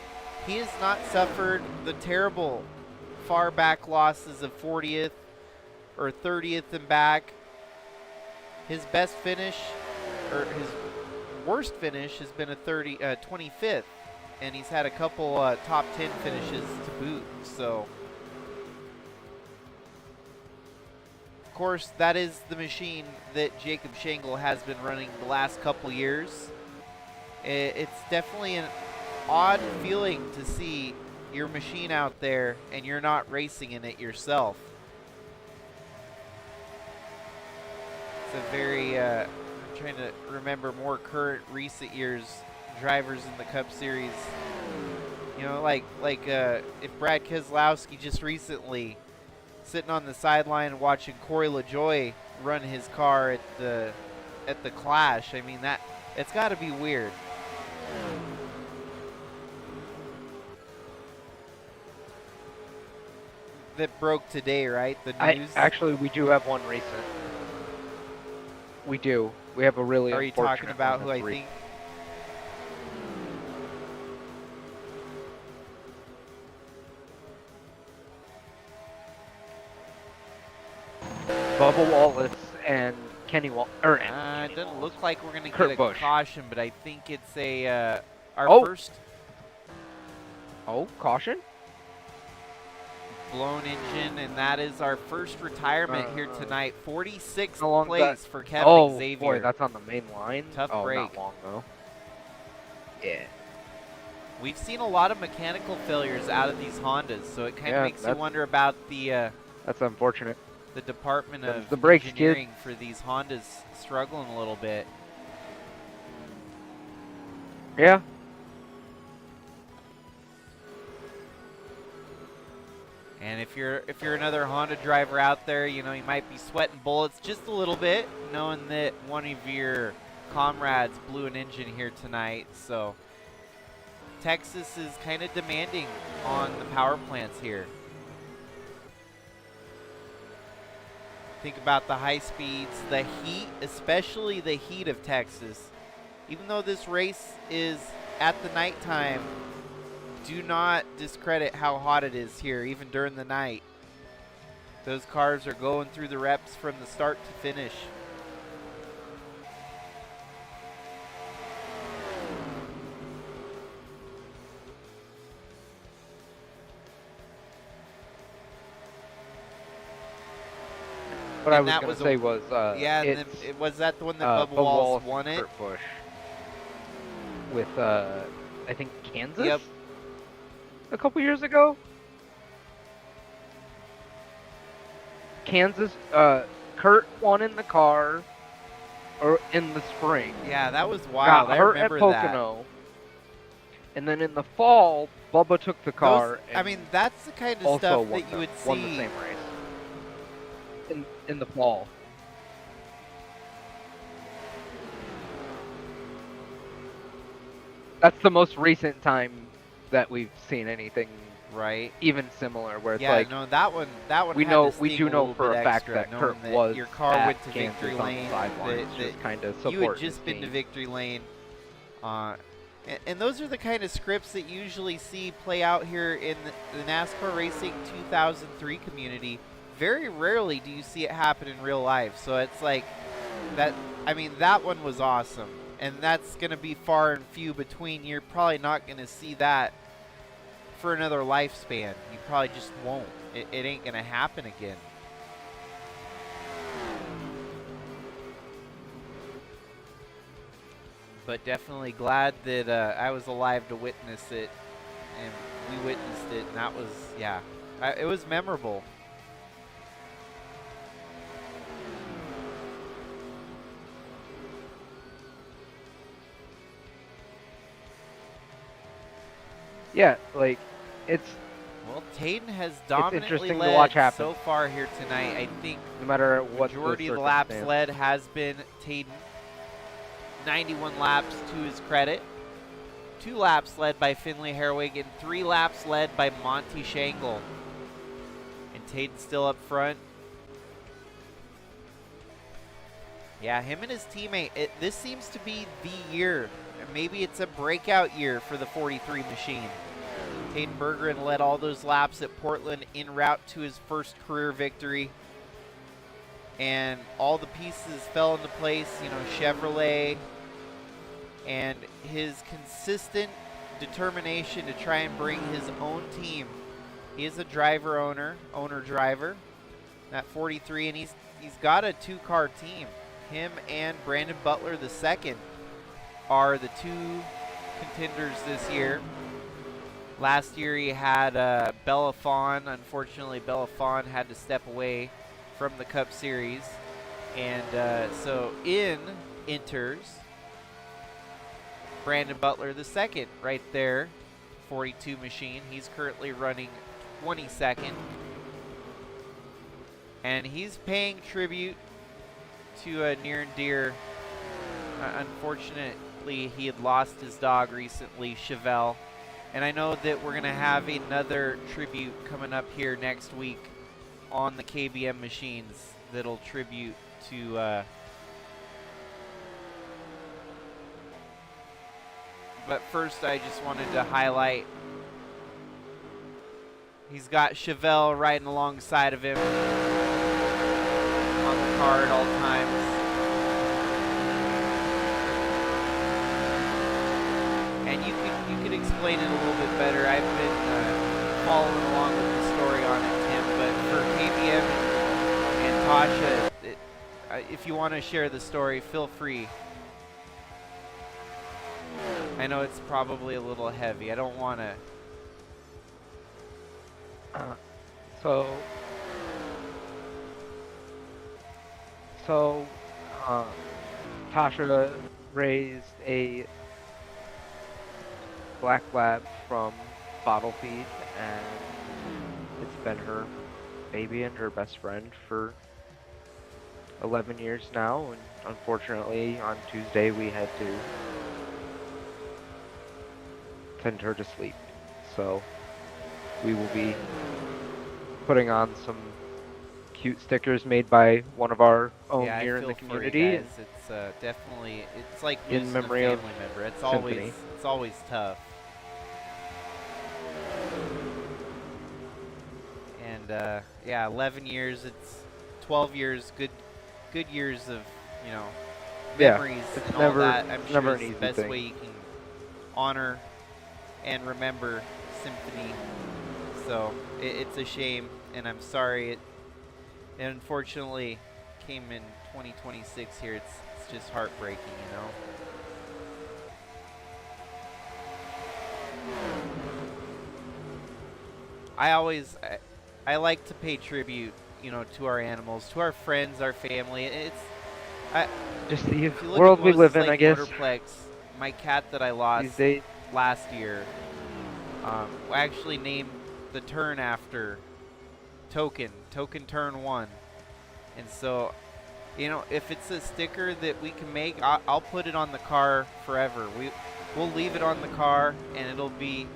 He has not suffered the terrible far back losses of 40th or 30th and back. His best finish, or his worst finish, has been a 25th, and he's had a couple top 10 finishes to boot. So, of course, that is the machine that Jacob Shangle has been running the last couple years. It's definitely an odd feeling to see your machine out there and you're not racing in it yourself. It's a very, I'm trying to remember more current recent years drivers in the Cup Series. Like if Brad Keselowski just recently sitting on the sideline watching Corey LaJoie run his car at the Clash. I mean, it's got to be weird. that broke today, right? The news. Actually, we do have one recent. We do. We have a really Are you talking unfortunate about one who I that's think? Bubba Wallace and Kenny It doesn't look like we're gonna Kurt get a Busch. caution, but I think it's a our Oh. first Caution? blown engine, and that is our first retirement here tonight. 46th How long is place that? for Kevin Oh Xavier. boy, that's on the main line. Tough break. Not long though. Yeah. We've seen a lot of mechanical failures out of these Hondas, so it kind of makes you wonder about the that's unfortunate. the Department of the brakes, Engineering for these Hondas struggling a little bit. Yeah. And if you're another Honda driver out there, you know, you might be sweating bullets just a little bit, knowing that one of your comrades blew an engine here tonight. So Texas is kind of demanding on the power plants here. Think about the high speeds, the heat, especially the heat of Texas. Even though this race is at the nighttime, do not discredit how hot it is here, even during the night. Those cars are going through the reps from the start to finish. What I was going to say was, yeah, and then, was that the one that Bubba Wallace won it? Kurt Busch with, I think, Kansas? Yep. A couple years ago? Kansas, Kurt won in the car, or in the spring. Yeah, that was wild. Got hurt at Pocono. And then in the fall, Bubba took the car. I mean, that's the kind of stuff that you would see. Won the same race. In the fall. That's the most recent time that we've seen anything right even similar, where it's no, that one we do know for a fact that Kurt was your car at went to Kansas victory lane, just kind of you had just been to victory lane, and those are the kind of scripts that you usually see play out here in the NASCAR Racing 2003 community. Very rarely do you see it happen in real life. So it's like that. I mean, that one was awesome, and that's going to be far and few between. You're probably not going to see that for another lifespan. You probably just won't. It ain't going to happen again. But definitely glad that I was alive to witness it, and we witnessed it, and that was, yeah, it was memorable. Yeah, like, it's... Well, Tayden has dominantly to led watch happen. so far here tonight. I think no matter what majority of the laps led has been Tayden. 91 laps to his credit. 2 laps led by Finley Herwig, and 3 laps led by Monty Shangle. And Tayden's still up front. Yeah, him and his teammate, this seems to be the year. Maybe it's a breakout year for the 43 machine. Tayden Bergeron led all those laps at Portland en route to his first career victory. And all the pieces fell into place, you know, Chevrolet, and his consistent determination to try and bring his own team. He is a owner-driver, at 43, and he's got a 2-car team. Him and Brandon Butler II are the 2 contenders this year. Last year he had Bella Fawn. Unfortunately, Bella Fawn had to step away from the Cup Series. And so in enters Brandon Butler II right there, 42 machine. He's currently running 22nd. And he's paying tribute to a near and dear. Unfortunately, he had lost his dog recently, Chevelle, And I know that we're going to have another tribute coming up here next week on the KBM machines that'll tribute to... but first, I just wanted to highlight he's got Chevelle riding alongside of him on the car at all times. And you could explain it a little bit better. I've been following along with the story on it, Tim. But for KBM and Tasha, if you want to share the story, feel free. I know it's probably a little heavy. I don't want to. Tasha raised a black lab from bottle feed, and it's been her baby and her best friend for 11 years now. And unfortunately, on Tuesday we had to send her to sleep. So we will be putting on some cute stickers made by one of our own here in the community. It's definitely, it's like losing in memory a of family member. It's Symphony. always tough. And yeah, 11 years. It's 12 years. Good years of memories it's and never, all that. I'm never sure an it's easy the best thing. way you can honor and remember Symphony. So it's a shame, and I'm sorry it unfortunately came in 2026 here. It's just heartbreaking, I like to pay tribute, to our animals, to our friends, our family. Just the if you look world at we live Moses in, I Lake guess. Motorplex, my cat that I These lost days, last year, I actually named the turn after Token Turn 1. And so, if it's a sticker that we can make, I'll put it on the car forever. We'll leave it on the car, and it'll be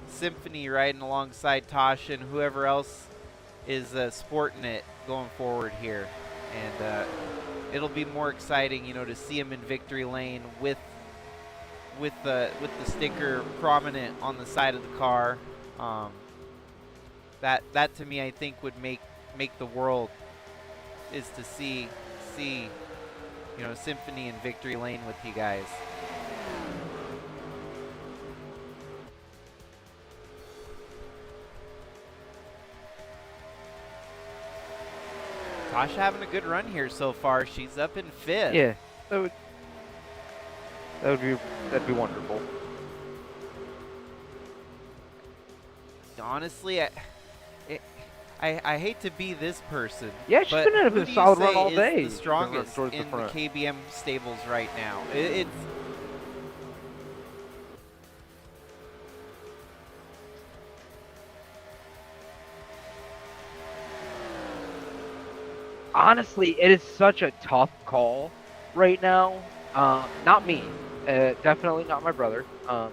Symphony riding alongside Tasha and whoever else is sporting it going forward here. And it'll be more exciting, to see him in victory lane with the sticker prominent on the side of the car. That to me, I think would make the world, is to see Symphony in victory lane with you guys. Tasha having a good run here so far. She's up in 5th. yeah, that'd be wonderful. Honestly, I hate to be this person. Yeah, she's been having a solid run all day. The strongest towards in the the front. KBM stables right now. It's Honestly, it is such a tough call right now. Not me. Definitely not my brother.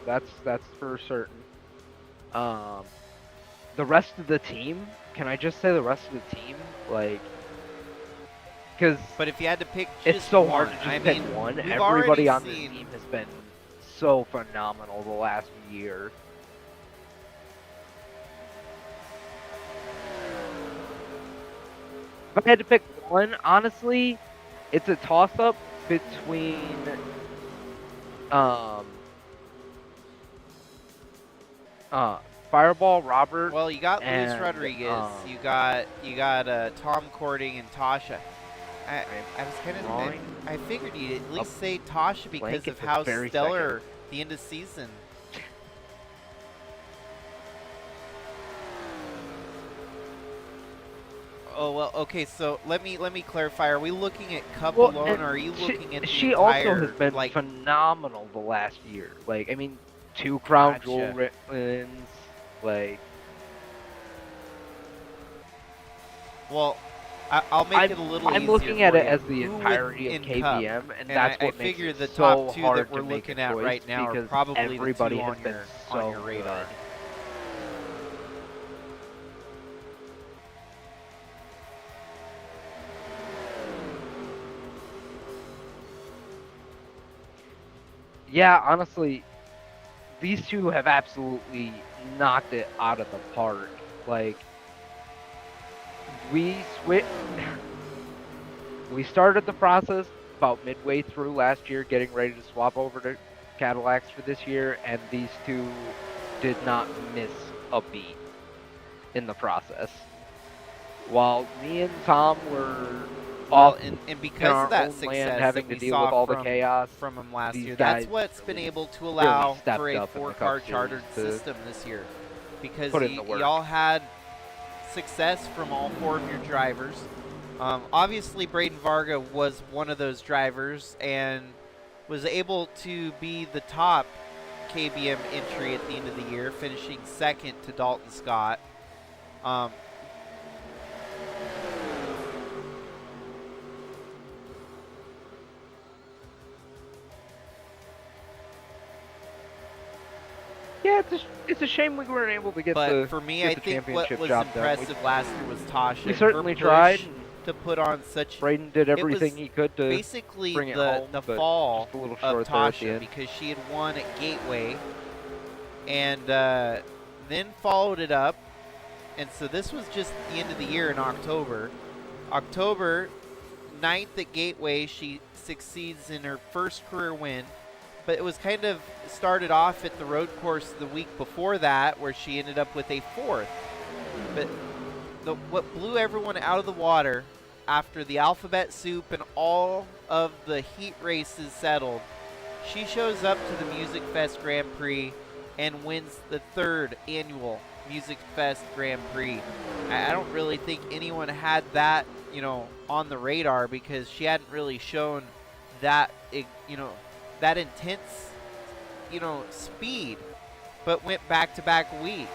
That's for certain. The rest of the team. Can I just say the rest of the team? Because but if you had to pick just it's so one, hard to just pick one. we've Everybody already on this seen- team has been so phenomenal the last year. If I had to pick one, honestly, it's a toss-up between Fireball Robert. Well, you got Luis and, Rodriguez. You got Tom Cording and Tasha. I was kind of drawing I figured you'd at least say Tasha because blank of at the how very stellar the end of season. Oh well, okay. So let me clarify. Are we looking at Cup alone, or are you looking at the she entire, also has been like, phenomenal the last year. 2 crown Gotcha. jewel wins. Well, I'll make it a little easier I'm looking at for it you. as the Who entirety of in Cup? KBM, and And that's I what makes figure it the so top two hard that we're to make looking a at choice right now are because probably the everybody two has on been your so radar. good. Yeah, honestly, these two have absolutely knocked it out of the park. Like, we started the process about midway through last year, getting ready to swap over to Cadillacs for this year, and these two did not miss a beat in the process. While me and Tom were off and in because of our that own land, success having that to we deal with saw all the chaos, from him last these year, guys that's what's been really, able to really allow for stepped a up in the four-car Cup chartered Series to system this year. Because put in the work. y'all had success from all four of your drivers. Obviously, Braden Varga was one of those drivers and was able to be the top KBM entry at the end of the year, finishing second to Dalton Scott. Yeah, it's a shame we weren't able to get But for me, I the think what championship was job done. impressive last year was Tasha. We and certainly her tried. push to put on such. Braden did It everything was he could to basically bring it the home, but fall just a little of short there at the Tasha end. because she had won at Gateway and then followed it up. And so this was just the end of the year in October. October 9th at Gateway, she succeeds in her first career win. But it was kind of started off at the road course the week before that where she ended up with a fourth. But what blew everyone out of the water after the alphabet soup and all of the heat races settled, she shows up to the Music Fest Grand Prix and wins the third annual Music Fest Grand Prix. I don't really think anyone had that, on the radar because she hadn't really shown that, that intense, speed, but went back-to-back weeks.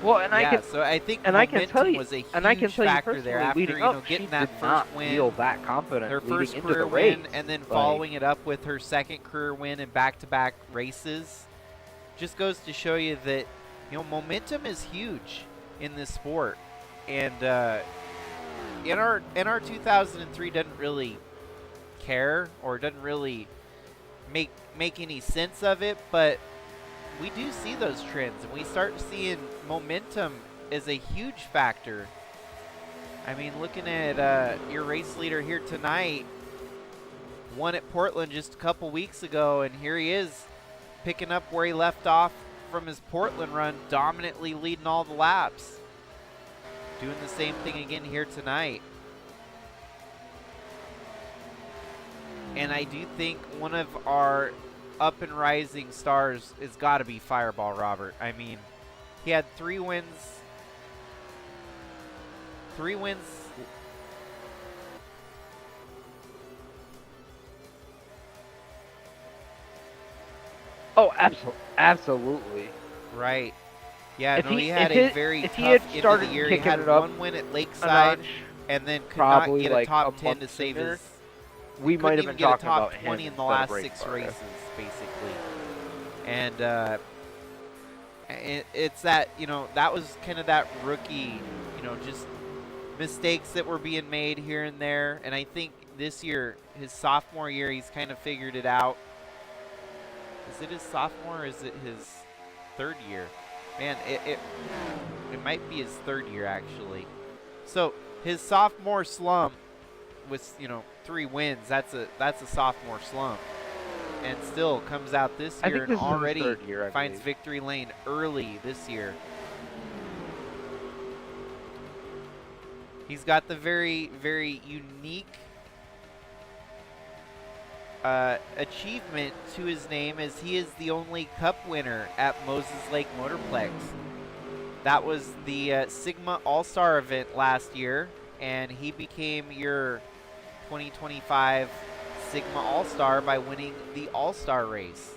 Well, and so I think and I can tell you, was a huge and I can tell you factor personally, there after leading up, getting she that did first not win, feel that confident her first leading career into the race, win, and then following it up with her second career win in back-to-back races. Just goes to show you that momentum is huge in this sport, and NR2003 doesn't really care or doesn't really make any sense of it, but we do see those trends, and we start seeing momentum as a huge factor. I mean, looking at your race leader here tonight, won at Portland just a couple weeks ago, and here he is picking up where he left off from his Portland run, dominantly leading all the laps. Doing the same thing again here tonight. And I do think one of our up and rising stars has got to be Fireball Robert. I mean, he had 3 wins. 3 wins. Oh, absolutely. Right. Yeah, If no, he he- had if a very if he tough had end of started the year. He kicking had it up 1 win at a Lakeside, notch, and then could probably not get like a top a 10 month to save sooner, his. we might have Couldn't been even get a talking top about 20 him in the instead of last Braden 6 Varga. races, basically. And it's that, that was kind of that rookie, just mistakes that were being made here and there. And I think this year, his sophomore year, he's kind of figured it out. Is it his sophomore or is it his third year? Man, it might be his third year, actually. So his sophomore slump with, 3 wins, that's a sophomore slump. And still comes out this year and already finds victory lane early this year. He's got the very, very unique achievement to his name as he is the only Cup winner at Moses Lake Motorplex. That was the Sigma All-Star event last year, and he became your 2025 Sigma All-Star by winning the All-Star race.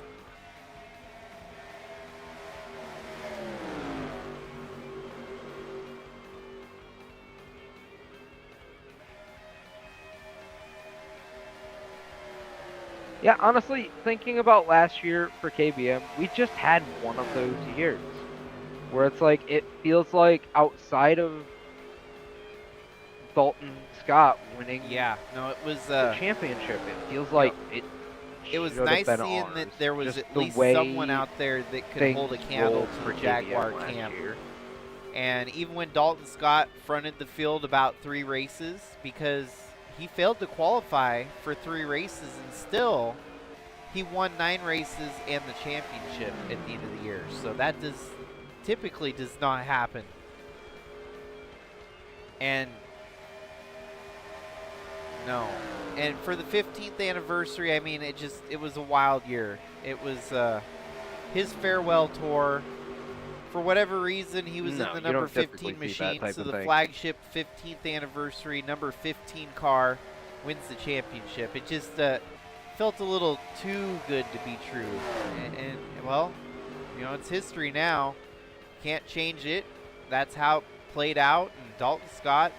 Yeah, honestly, thinking about last year for KBM, we just had one of those years where it's like, it feels like outside of Dalton Scott winning Yeah, no, it was the championship, it feels like it was should have nice been seeing ours. that there was Just at the least way someone out there that could things hold a candle rolled to for the KBM Jaguar last camp. year. And even when Dalton Scott fronted the field about 3 races, because he failed to qualify for 3 races, and still he won 9 races and the championship at the end of the year. So that typically does not happen. And no. And for the 15th anniversary, I mean, it was a wild year. It was his farewell tour. For whatever reason, he was in the number 15 machine, so the flagship 15th anniversary, number 15 car wins the championship. It just felt a little too good to be true. And, well, you know, it's history now. Can't change it. That's how it played out, and Dalton Scott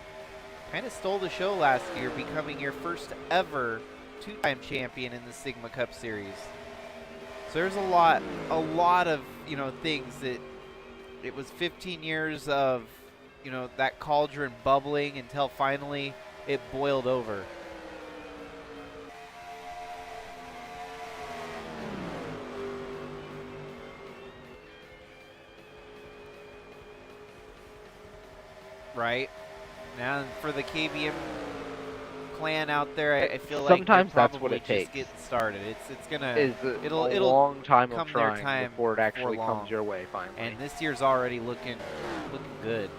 kind of stole the show last year, becoming your first ever 2-time champion in the Sigma Cup Series. So there's a lot of, you know, things that it was 15 years of, you know, that cauldron bubbling until finally it boiled over. Right? Now for the KBM clan out there, I feel like sometimes that's what it takes. Just getting started. It's gonna it'll a long time of trying before it actually comes your way finally. And this year's already looking good.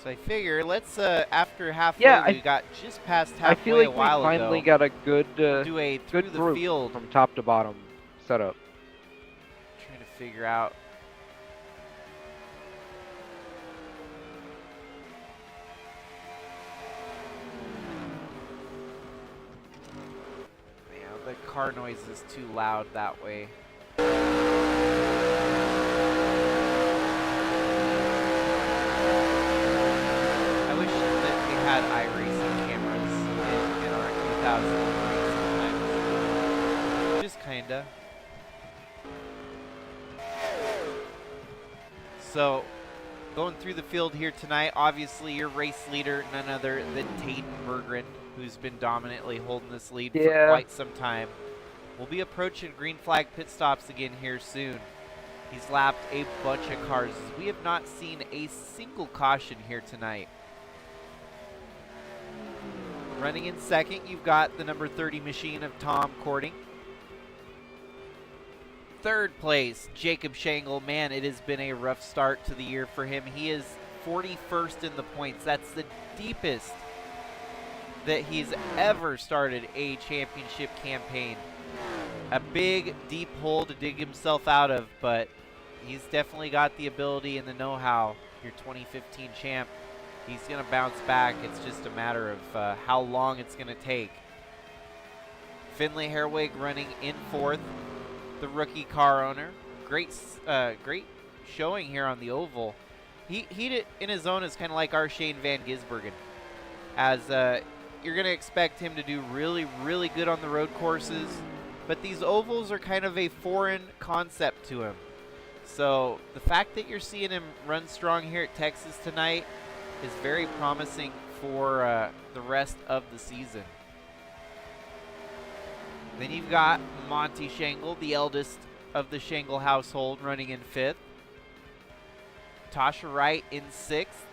So I figure let's after halfway, we got just past halfway. I feel like a while we finally ago, got a good do a good through the group field from top to bottom setup. Trying to figure out. Yeah, the car noise is too loud that way. I wish that we had iRacing cameras in our 2003 sometimes. Just kinda. So, going through the field here tonight, obviously your race leader, none other than Tayden Berggren, who's been dominantly holding this lead for quite some time. We'll be approaching green flag pit stops again here soon. He's lapped a bunch of cars. We have not seen a single caution here tonight. Running in second, you've got the number 30 machine of Tom Cording. Third place, Jacob Shangle. Man, it has been a rough start to the year for him. He is 41st in the points. That's the deepest that he's ever started a championship campaign. A big, deep hole to dig himself out of, but he's definitely got the ability and the know-how. Your 2015 champ, he's going to bounce back. It's just a matter of how long it's going to take. Finley Herwig running in fourth, the rookie car owner. Great showing here on the oval. He did in his own is kind of like our Shane Van Gisbergen, as you're going to expect him to do really, really good on the road courses, but these ovals are kind of a foreign concept to him. So the fact that you're seeing him run strong here at Texas tonight is very promising for the rest of the season. Then you've got Monty Shangle, the eldest of the Shangle household, running in fifth. Tasha Wright in sixth.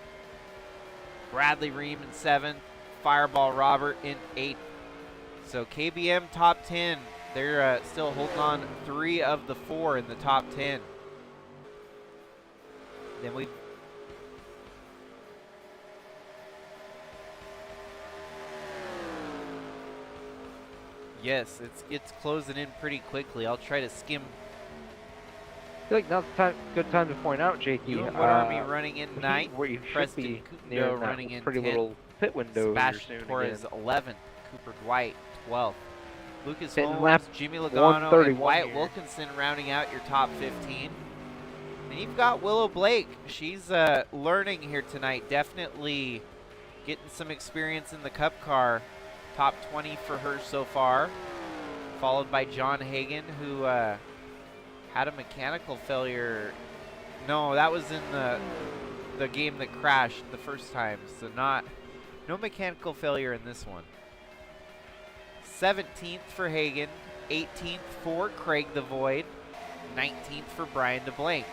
Bradley Ream in seventh. Fireball Robert in eighth. So KBM top 10. They're still holding on 3 of the 4 in the top 10. Then we Yes, it's closing in pretty quickly. I'll try to skim feel like now's the good time to point out, Jakey. You and Wood Army running in ninth. Where you should Preston be near Kundo that running in pretty 10th. little pit window here Sebastian soon Torres again. 11th. Cooper Dwight 12th. Lucas Hitting Holmes, lap Jimmy Logano, and 131 Wyatt here. Wilkinson rounding out your top 15. And you've got Willow Blake. She's learning here tonight. Definitely getting some experience in the Cup car. Top 20 for her so far. Followed by John Hagan, who had a mechanical failure. No, that was in the game that crashed the first time. So no mechanical failure in this one. 17th for Hagan, 18th for Craig the Void, 19th for Brian DeBlank.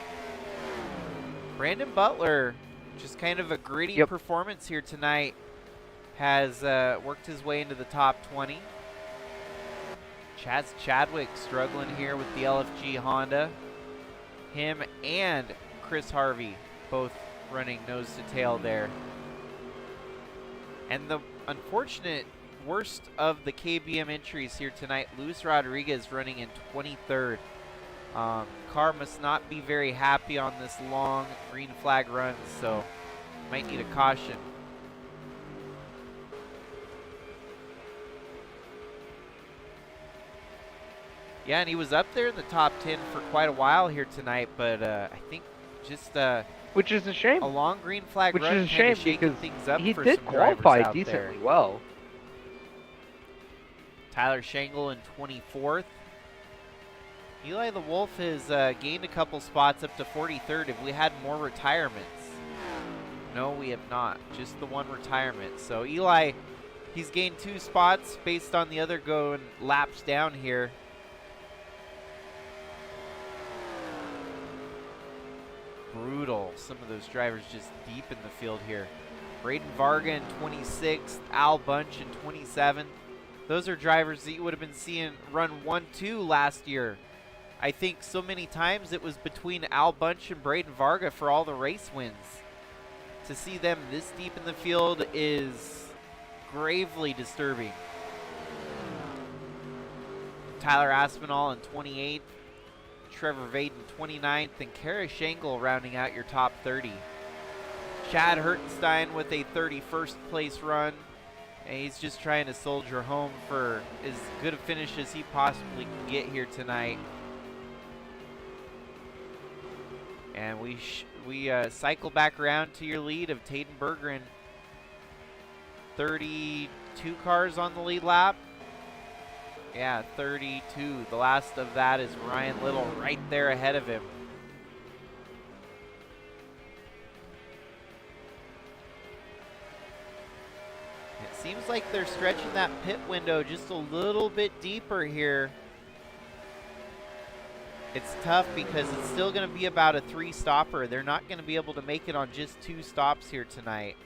Brandon Butler, just kind of a gritty performance here tonight, has worked his way into the top 20. Chaz Chadwick struggling here with the LFG Honda. Him and Chris Harvey both running nose to tail there. And the unfortunate worst of the KBM entries here tonight, Luis Rodriguez running in 23rd. Car must not be very happy on this long green flag run, so might need a caution. Yeah, and he was up there in the top 10 for quite a while here tonight, but I think just which is a shame. A long green flag which run is a shame shaking because things up he for did some drivers qualify out decently there. well. Tyler Shangle in 24th. Eli the Wolf has gained a couple spots up to 43rd. Have we had more retirements? No, we have not. Just the one retirement. So Eli, he's gained 2 spots based on the other going laps down here. Brutal. Some of those drivers just deep in the field here. Braden Varga in 26th. Al Bunch in 27th. Those are drivers that you would have been seeing run 1-2 last year. I think so many times it was between Al Bunch and Braden Varga for all the race wins. To see them this deep in the field is gravely disturbing. Tyler Aspinall in 28th. Trevor Vaden 29th, and Kara Shangle rounding out your top 30. Chad Hertenstein with a 31st place run, and he's just trying to soldier home for as good a finish as he possibly can get here tonight. And we cycle back around to your lead of Tayden Bergeron. 32 cars on the lead lap. Yeah, 32. The last of that is Ryan Little right there ahead of him. It seems like they're stretching that pit window just a little bit deeper here. It's tough because it's still going to be about a 3-stopper. They're not going to be able to make it on just 2 stops here tonight.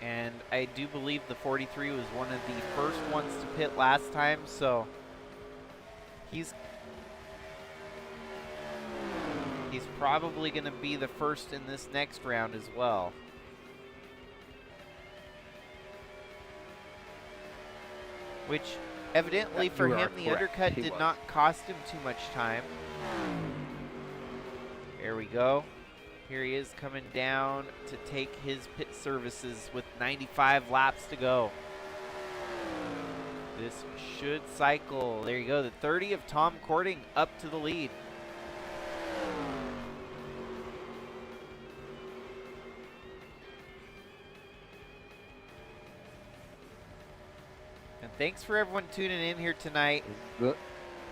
And I do believe the 43 was one of the first ones to pit last time, so he's probably going to be the first in this next round as well. Which evidently for him, the undercut did not cost him too much time. There we go. Here he is coming down to take his pit services with 95 laps to go. This should cycle. There you go. The 30 of Tom Cording up to the lead. And thanks for everyone tuning in here tonight.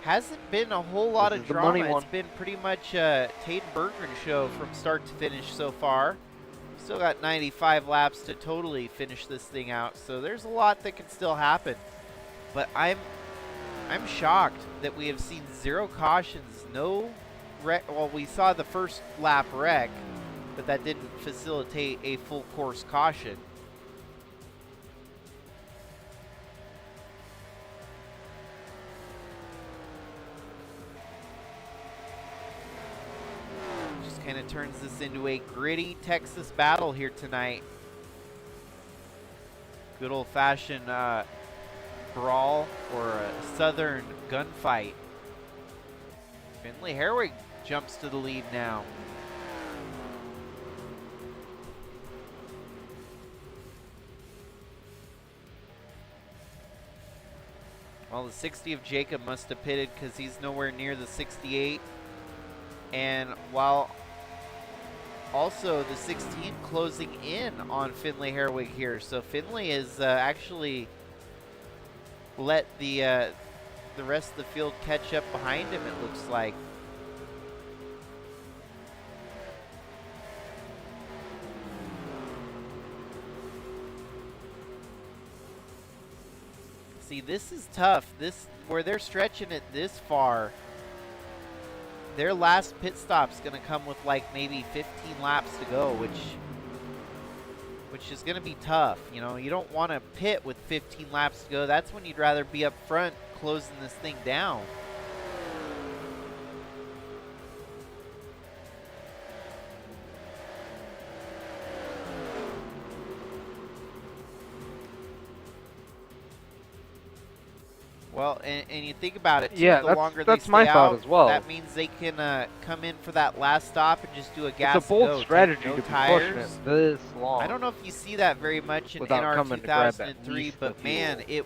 Hasn't been a whole lot of drama. It's been pretty much a Tayden Bergeron show from start to finish so far. Still got 95 laps to totally finish this thing out, so there's a lot that can still happen. But I'm shocked that we have seen 0 cautions, no wreck. Well, we saw the first lap wreck, but that didn't facilitate a full course caution. Kind of turns this into a gritty Texas battle here tonight. Good old-fashioned brawl or a southern gunfight. Finley Herwig jumps to the lead now. Well, the 60 of Jacob must have pitted because he's nowhere near the 68. And while also the 16 closing in on Finley Herwig here. So Finley is actually let the rest of the field catch up behind him, it looks like. See, this is tough. This, where they're stretching it this far, their last pit stop's going to come with like maybe 15 laps to go, which is going to be tough. You know, you don't want to pit with 15 laps to go. That's when you'd rather be up front closing this thing down. Well, and you think about it, too, Yeah, the longer that's they my stay thought out, as well. that means they can come in for that last stop and just do a gas It's a bold and go. strategy No to be tires. pushing it this long. I don't know if you see that very much in without coming to grab at NR2003, least but the man, fuel.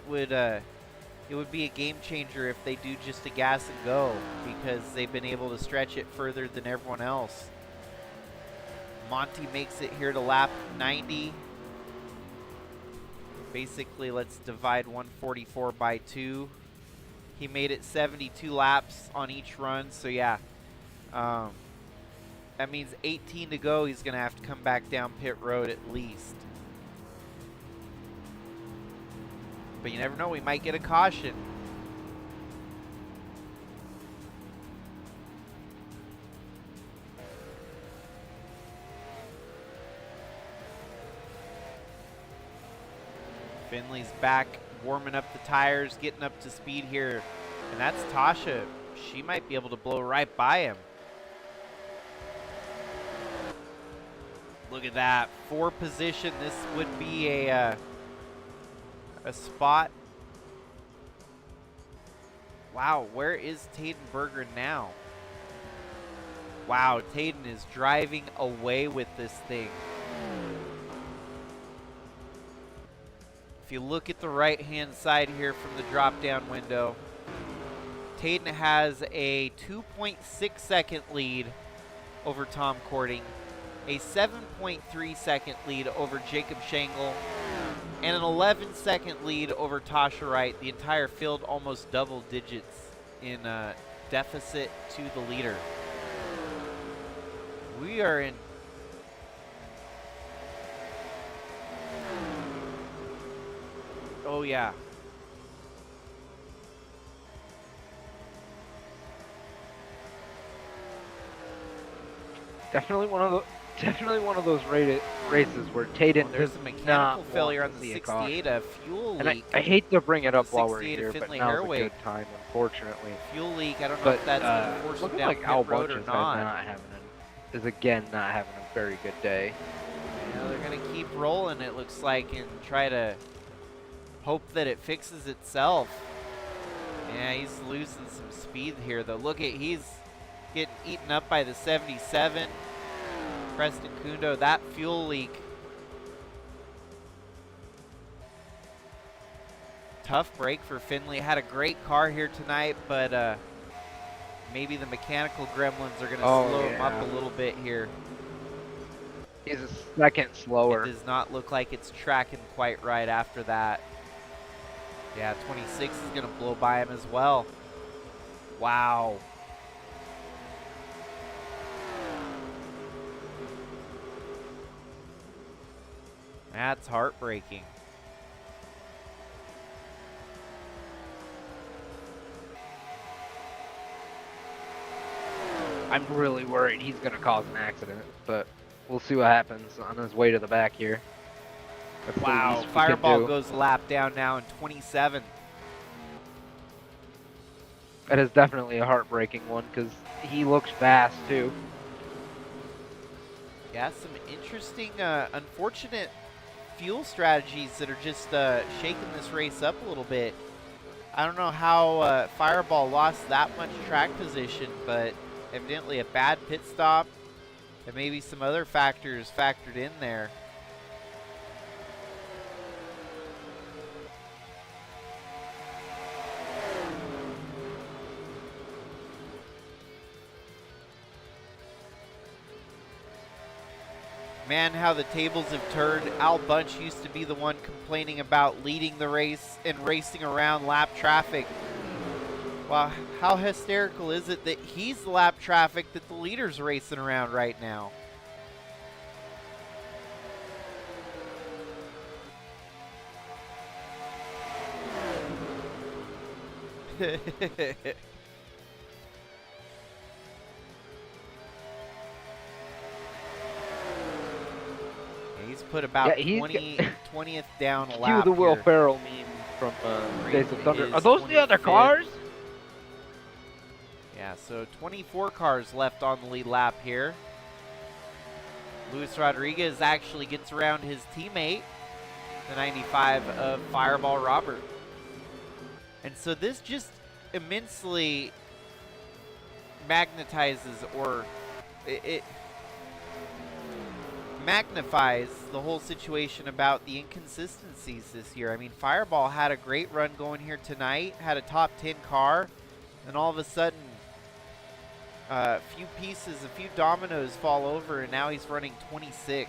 it would be a game changer if they do just a gas and go, because they've been able to stretch it further than everyone else. Monty makes it here to lap 90. Basically, let's divide 144 by 2. He made it 72 laps on each run, so yeah. That means 18 to go. He's going to have to come back down pit road at least. But you never know, we might get a caution. Finley's back, warming up the tires, getting up to speed here. And that's Tasha. She might be able to blow right by him. Look at that. 4 position. This would be a spot. Wow, where is Tayden Berger now? Wow, Tayden is driving away with this thing. If you look at the right-hand side here from the drop-down window, Tayden has a 2.6 second lead over Tom Cording, a 7.3 second lead over Jacob Schenkel, and an 11 second lead over Tasha Wright. The entire field almost double digits in deficit to the leader. We are in oh yeah. Definitely one of those races where Tayden There's does a mechanical not failure want on to the see a 68, caution. a fuel And leak. I hate to bring it up The while we're 68 here, Finley but now's a Herwig. good time, unfortunately. Fuel leak. I don't know But if that's going to force him looking down like pit Al road or Bunches not. is again not having a very good day. Yeah, they're going to keep rolling, it looks like, and try to hope that it fixes itself. Yeah, he's losing some speed here, though. Look at, he's getting eaten up by the 77. Preston Kundo, that fuel leak. Tough break for Finley. Had a great car here tonight, but maybe the mechanical gremlins are going to slow him up a little bit here. He's a second slower. It does not look like it's tracking quite right after that. Yeah, 26 is going to blow by him as well. Wow. That's heartbreaking. I'm really worried he's going to cause an accident, but we'll see what happens on his way to the back here. That's wow, Fireball goes a lap down now in 27. That is definitely a heartbreaking one because he looks fast too. Yeah, some interesting, unfortunate fuel strategies that are just shaking this race up a little bit. I don't know how Fireball lost that much track position, but evidently a bad pit stop and maybe some other factors factored in there. Man, how the tables have turned. Al Bunch used to be the one complaining about leading the race and racing around lap traffic. Wow, how hysterical is it that he's the lap traffic that the leader's racing around right now? He's put about 20th down a lap. Cue the Will here. Ferrell meme from Days of Thunder. Are those the other 25th. cars? Yeah, so 24 cars left on the lead lap here. Luis Rodriguez actually gets around his teammate, the 95 of Fireball Robert. And so this just immensely magnetizes, or it magnifies the whole situation about the inconsistencies this year. I mean, Fireball had a great run going here tonight, had a top 10 car, and all of a sudden a few pieces, a few dominoes fall over, and now he's running 26th.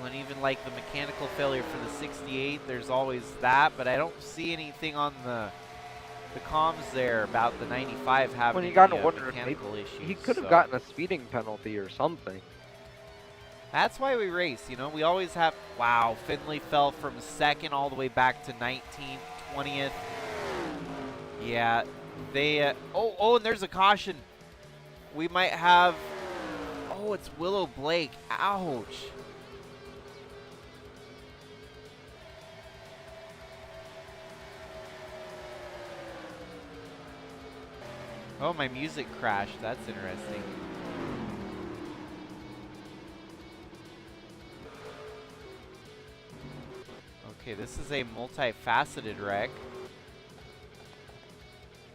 And even like the mechanical failure for the 68, there's always that, but I don't see anything on the comms there about the 95 having When you got to any, wonder mechanical if issues. he could have gotten a speeding penalty or something. That's why we race, you know. We always have. Wow, Finley fell from second all the way back to 19th, 20th. Yeah, they. Oh, and there's a caution. We might have. Oh, it's Willow Blake. Ouch. Oh, my music crashed. That's interesting. Okay, this is a multifaceted wreck.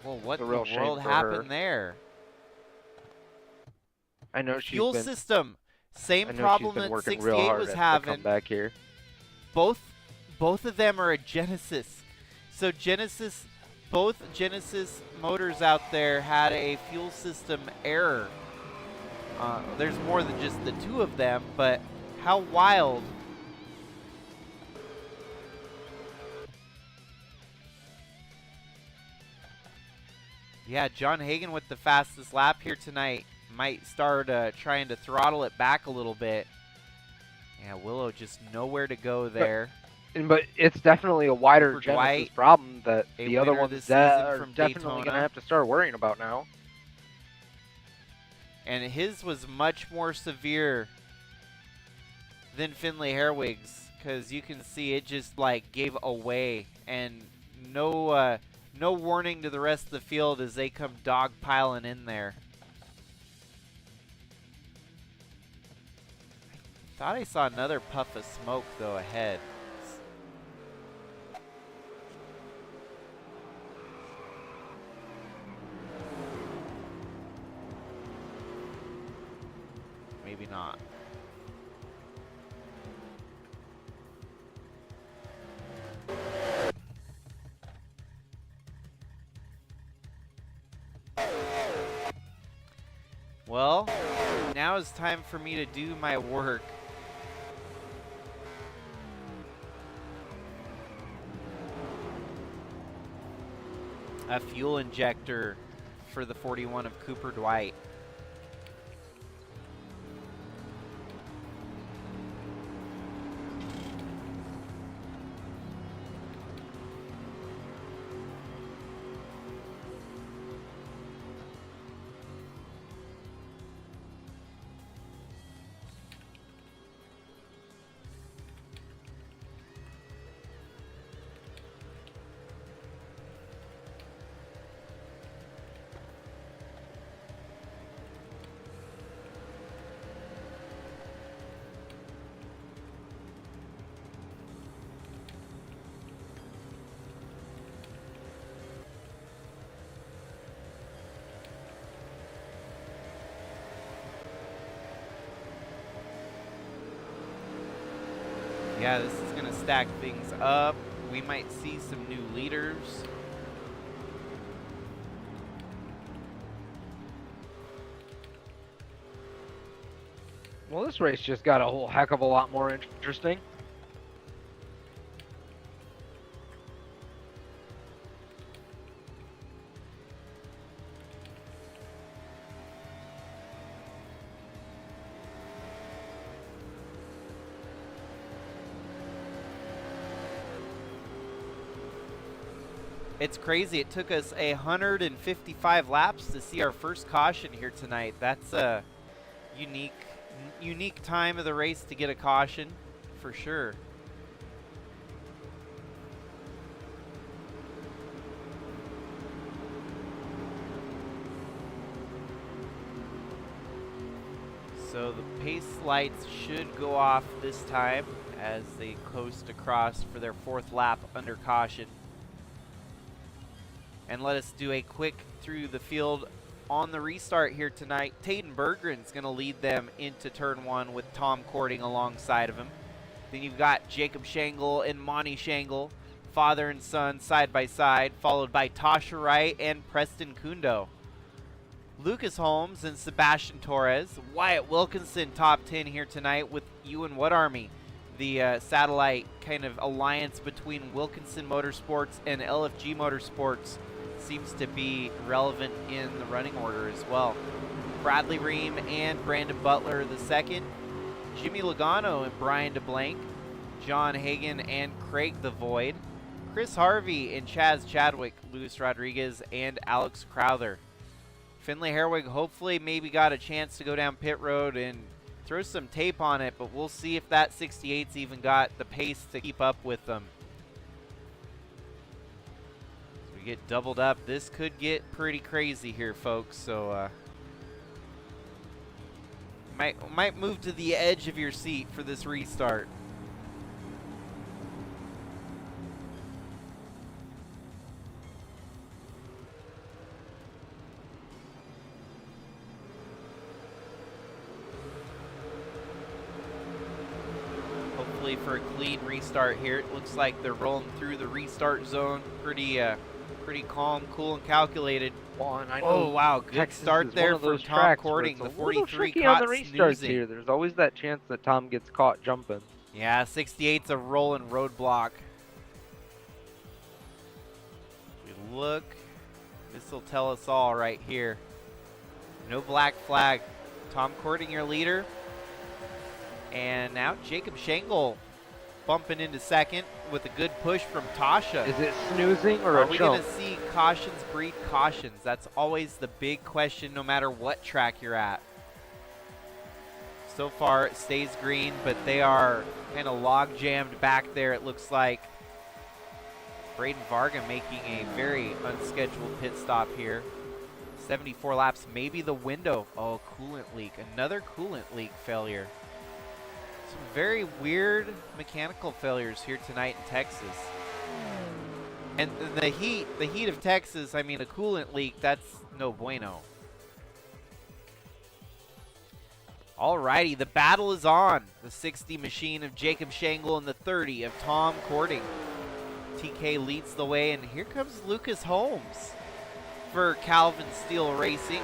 Well, what in the world happened there? I know she's Fuel system. Same problem that 68 was having. Come back here. Both of them are a Genesis. So Genesis, both Genesis motors out there had a fuel system error. There's more than just the two of them, but how wild. Yeah, John Hagan with the fastest lap here tonight. Might start trying to throttle it back a little bit. Yeah, Willow just nowhere to go there. But it's definitely a wider Genesis problem that the other ones are definitely going to have to start worrying about now. And his was much more severe than Finley Herwig's, because you can see it just like gave away, and no warning to the rest of the field as they come dogpiling in there. Thought I saw another puff of smoke though ahead. Maybe not. Well, now it's time for me to do my work. A fuel injector for the 41 of Cooper Dwight. Yeah, this is going to stack things up. We might see some new leaders. Well, this race just got a whole heck of a lot more interesting. It's crazy. It took us 155 laps to see our first caution here tonight. That's a unique time of the race to get a caution, for sure. So the pace lights should go off this time as they coast across for their 4th lap under caution. And let us do a quick through the field on the restart here tonight. Tayden Berggren's going to lead them into turn 1 with Tom Cording alongside of him. Then you've got Jacob Shangle and Monty Shangle, father and son side by side, followed by Tasha Wright and Preston Kundo. Lucas Holmes and Sebastian Torres. Wyatt Wilkinson top 10 here tonight with Ewan What Army, the satellite kind of alliance between Wilkinson Motorsports and LFG Motorsports. Seems to be relevant in the running order as well. Bradley Ream and Brandon Butler the second. Jimmy Logano and Brian DeBlanc. John Hagan and Craig the Void. Chris Harvey and Chaz Chadwick, Luis Rodriguez, and Alex Crowther. Finley Herwig hopefully maybe got a chance to go down pit road and throw some tape on it, but we'll see if that 68's even got the pace to keep up with them. Get doubled up. This could get pretty crazy here, folks, so might move to the edge of your seat for this restart. Hopefully for a clean restart here. It looks like they're rolling through the restart zone pretty calm, cool, and calculated. Well, and I know oh, wow. Good Texas start there for Tom Cording. The 43 caught on the restarts here. There's always that chance that Tom gets caught jumping. Yeah, 68's a rolling roadblock. We look. This will tell us all right here. No black flag. Tom Cording, your leader. And now Jacob Shangle bumping into second with a good push from Tasha. Is it snoozing or Are a we jump? going to see cautions breed cautions? That's always the big question no matter what track you're at. So far it stays green, but they are kind of log jammed back there, it looks like. Braden Varga making a very unscheduled pit stop here. 74 laps, maybe the window. Oh, coolant leak. Another coolant leak failure. Some very weird mechanical failures here tonight in Texas. And the heat of Texas, I mean, a coolant leak, that's no bueno. Alrighty, the battle is on. The 60 machine of Jacob Shangle and the 30 of Tom Cording. TK leads the way, and here comes Lucas Holmes for Calvin Steel Racing.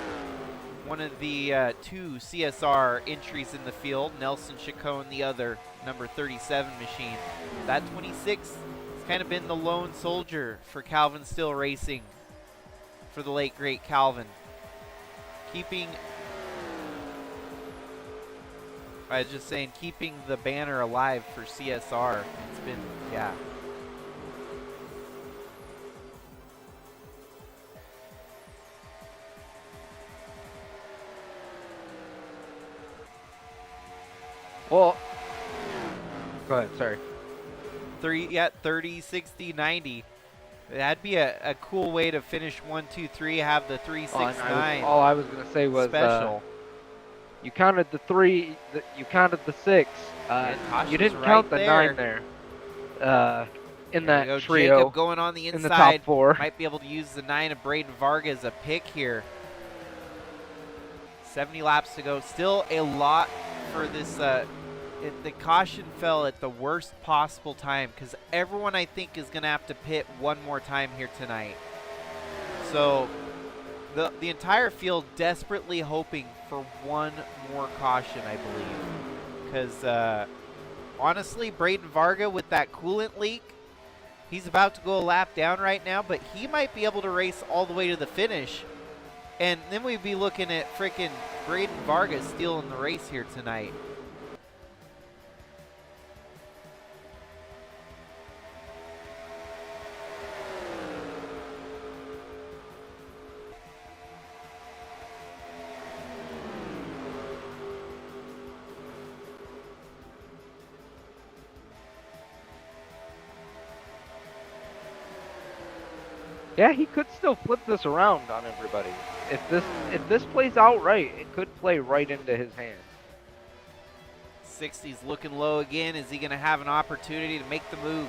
One of the 2 CSR entries in the field. Nelson Chacon, the other, number 37 machine. That 26 has kind of been the lone soldier for Calvin Steel Racing for the late, great Calvin. Keeping the banner alive for CSR. It's been, yeah. Well, go ahead, sorry. 30, 60, 90. That'd be a cool way to finish 1, 2, 3, have the 3, 6, 9. All I was going to say was special. You counted the 3, you counted the 6. You didn't count the 9 there. In that trio. Jacob going on the inside. In the top 4. Might be able to use the 9 of Braden Varga as a pick here. 70 laps to go. Still a lot for this the caution fell at the worst possible time because everyone, I think, is going to have to pit one more time here tonight. So the entire field desperately hoping for one more caution, I believe. Because honestly, Braden Varga with that coolant leak, he's about to go a lap down right now, but he might be able to race all the way to the finish. And then we'd be looking at freaking Braden Varga stealing the race here tonight. Yeah, he could still flip this around on everybody. If this plays out right, it could play right into his hands. 60's looking low again. Is he going to have an opportunity to make the move?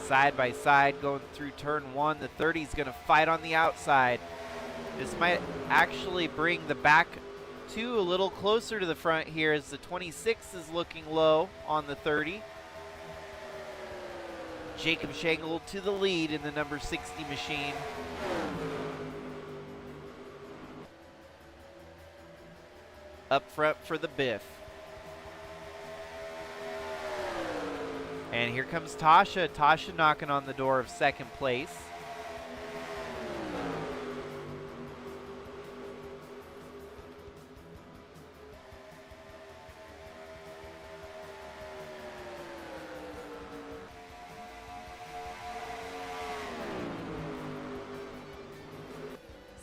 Side by side going through turn 1. The 30's going to fight on the outside. This might actually bring the back 2 a little closer to the front here as the 26 is looking low on the 30. Jacob Schenkel to the lead in the number 60 machine. Up front for the Biff. And here comes Tasha. Tasha knocking on the door of second place.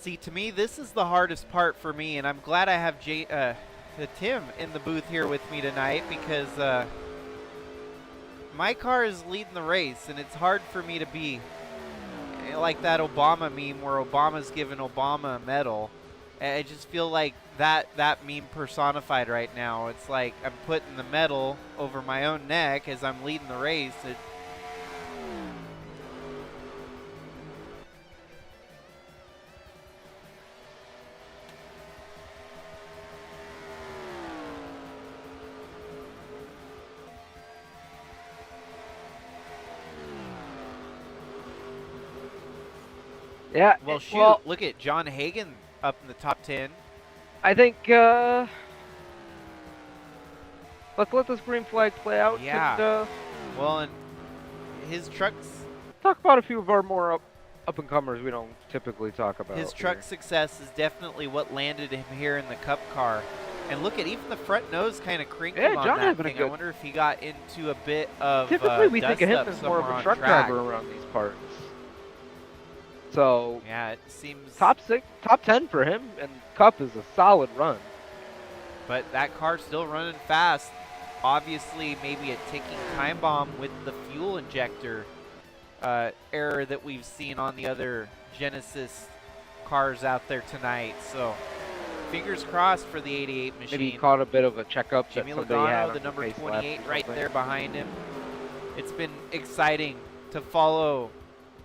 See, to me, this is the hardest part for me, and I'm glad I have Tim in the booth here with me tonight because my car is leading the race, and it's hard for me to be like that Obama meme where Obama's giving Obama a medal. I just feel like that meme personified right now. It's like I'm putting the medal over my own neck as I'm leading the race. Yeah. Well, shoot, look at John Hagan up in the top 10. I think let's let this green flag play out. Yeah. And, well, and his trucks. Talk about a few of our more up-and-comers we don't typically talk about. His truck success is definitely what landed him here in the Cup car. And look at even the front nose kind of crinkled on John that thing. I wonder if he got into a bit of typically we think of him as more of a truck track. driver around these parts. So yeah, it seems top 10 for him, and Cup is a solid run. But that car's still running fast. Obviously, maybe a ticking time bomb with the fuel injector error that we've seen on the other Genesis cars out there tonight. So fingers crossed for the 88 machine. Maybe he caught a bit of a checkup. Jimmy that somebody had Logano, on the number pace 28, left right there behind him. It's been exciting to follow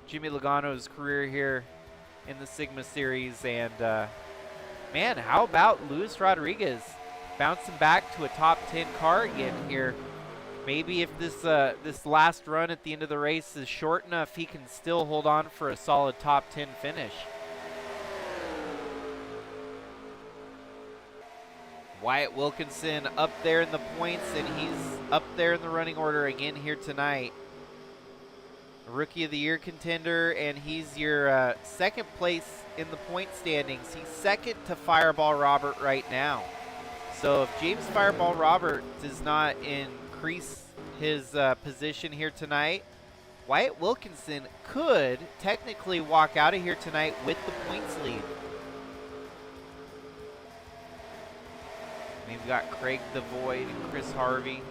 Jimmy Logano's career here in the Sigma Series. And, man, how about Luis Rodriguez bouncing back to a top 10 car again here? Maybe if this last run at the end of the race is short enough, he can still hold on for a solid top 10 finish. Wyatt Wilkinson up there in the points, and he's up there in the running order again here tonight. Rookie of the Year contender, and he's your second place in the point standings. He's second to Fireball Robert right now. So if James Fireball Robert does not increase his position here tonight, Wyatt Wilkinson could technically walk out of here tonight with the points lead. We've got Craig the Void and Chris Harvey.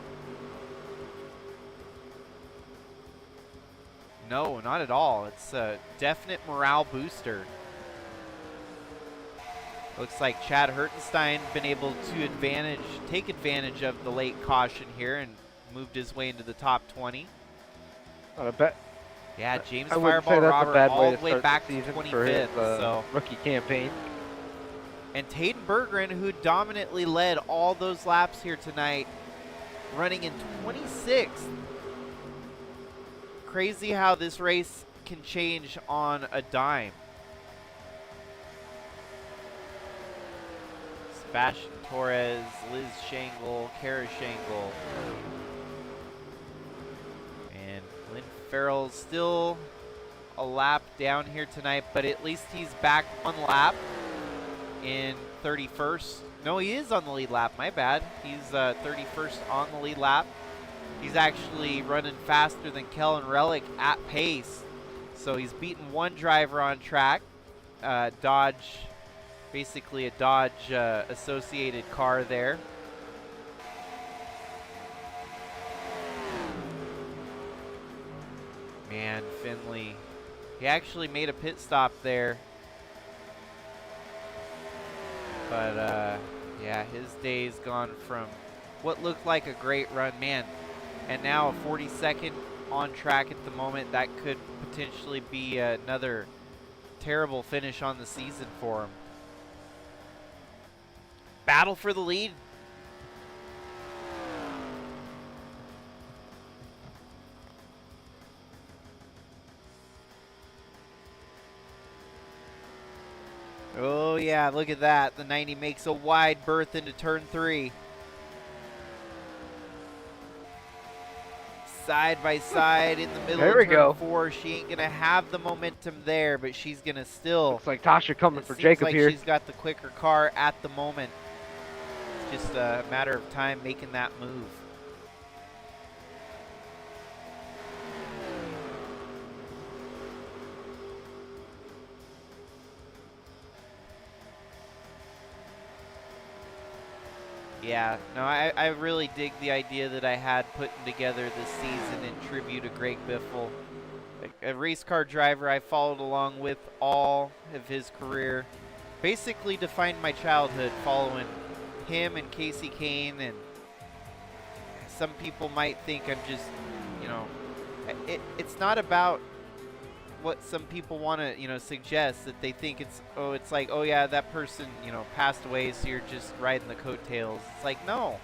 No, not at all. It's a definite morale booster. Looks like Chad Hertenstein been able to take advantage of the late caution here and moved his way into the top 20. Not a bet. Yeah, James Fireball Robert all the way back to 25th. So rookie campaign. And Taden Berggren, who dominantly led all those laps here tonight, running in 26th. Crazy how this race can change on a dime. Sebastian Torres, Liz Shangle, Kara Shangle. And Lynn Farrell's still a lap down here tonight, but at least he's back on lap in 31st. No, he is on the lead lap, my bad. He's 31st on the lead lap. He's actually running faster than Kellen Relic at pace. So he's beaten one driver on track. Dodge, basically a Dodge associated car there. Man, Finley, he actually made a pit stop there. But yeah, his day's gone from what looked like a great run, man, and now a 42nd on track at the moment. That could potentially be another terrible finish on the season for him. Battle for the lead. Oh yeah, look at that. The 90 makes a wide berth into turn 3. Side by side in the middle There we of turn go. 4. She ain't going to have the momentum there, but she's going to still. Looks like Tasha coming for Seems Jacob like here. she's got the quicker car at the moment. It's just a matter of time making that move. Yeah, no, I really dig the idea that I had putting together this season in tribute to Greg Biffle. A race car driver I followed along with all of his career. Basically defined my childhood following him and Casey Kane, and some people might think I'm just, you know, it's not about what some people want to, you know, suggest, that they think it's, oh, it's like, oh yeah, that person, you know, passed away, so you're just riding the coattails. It's like, no,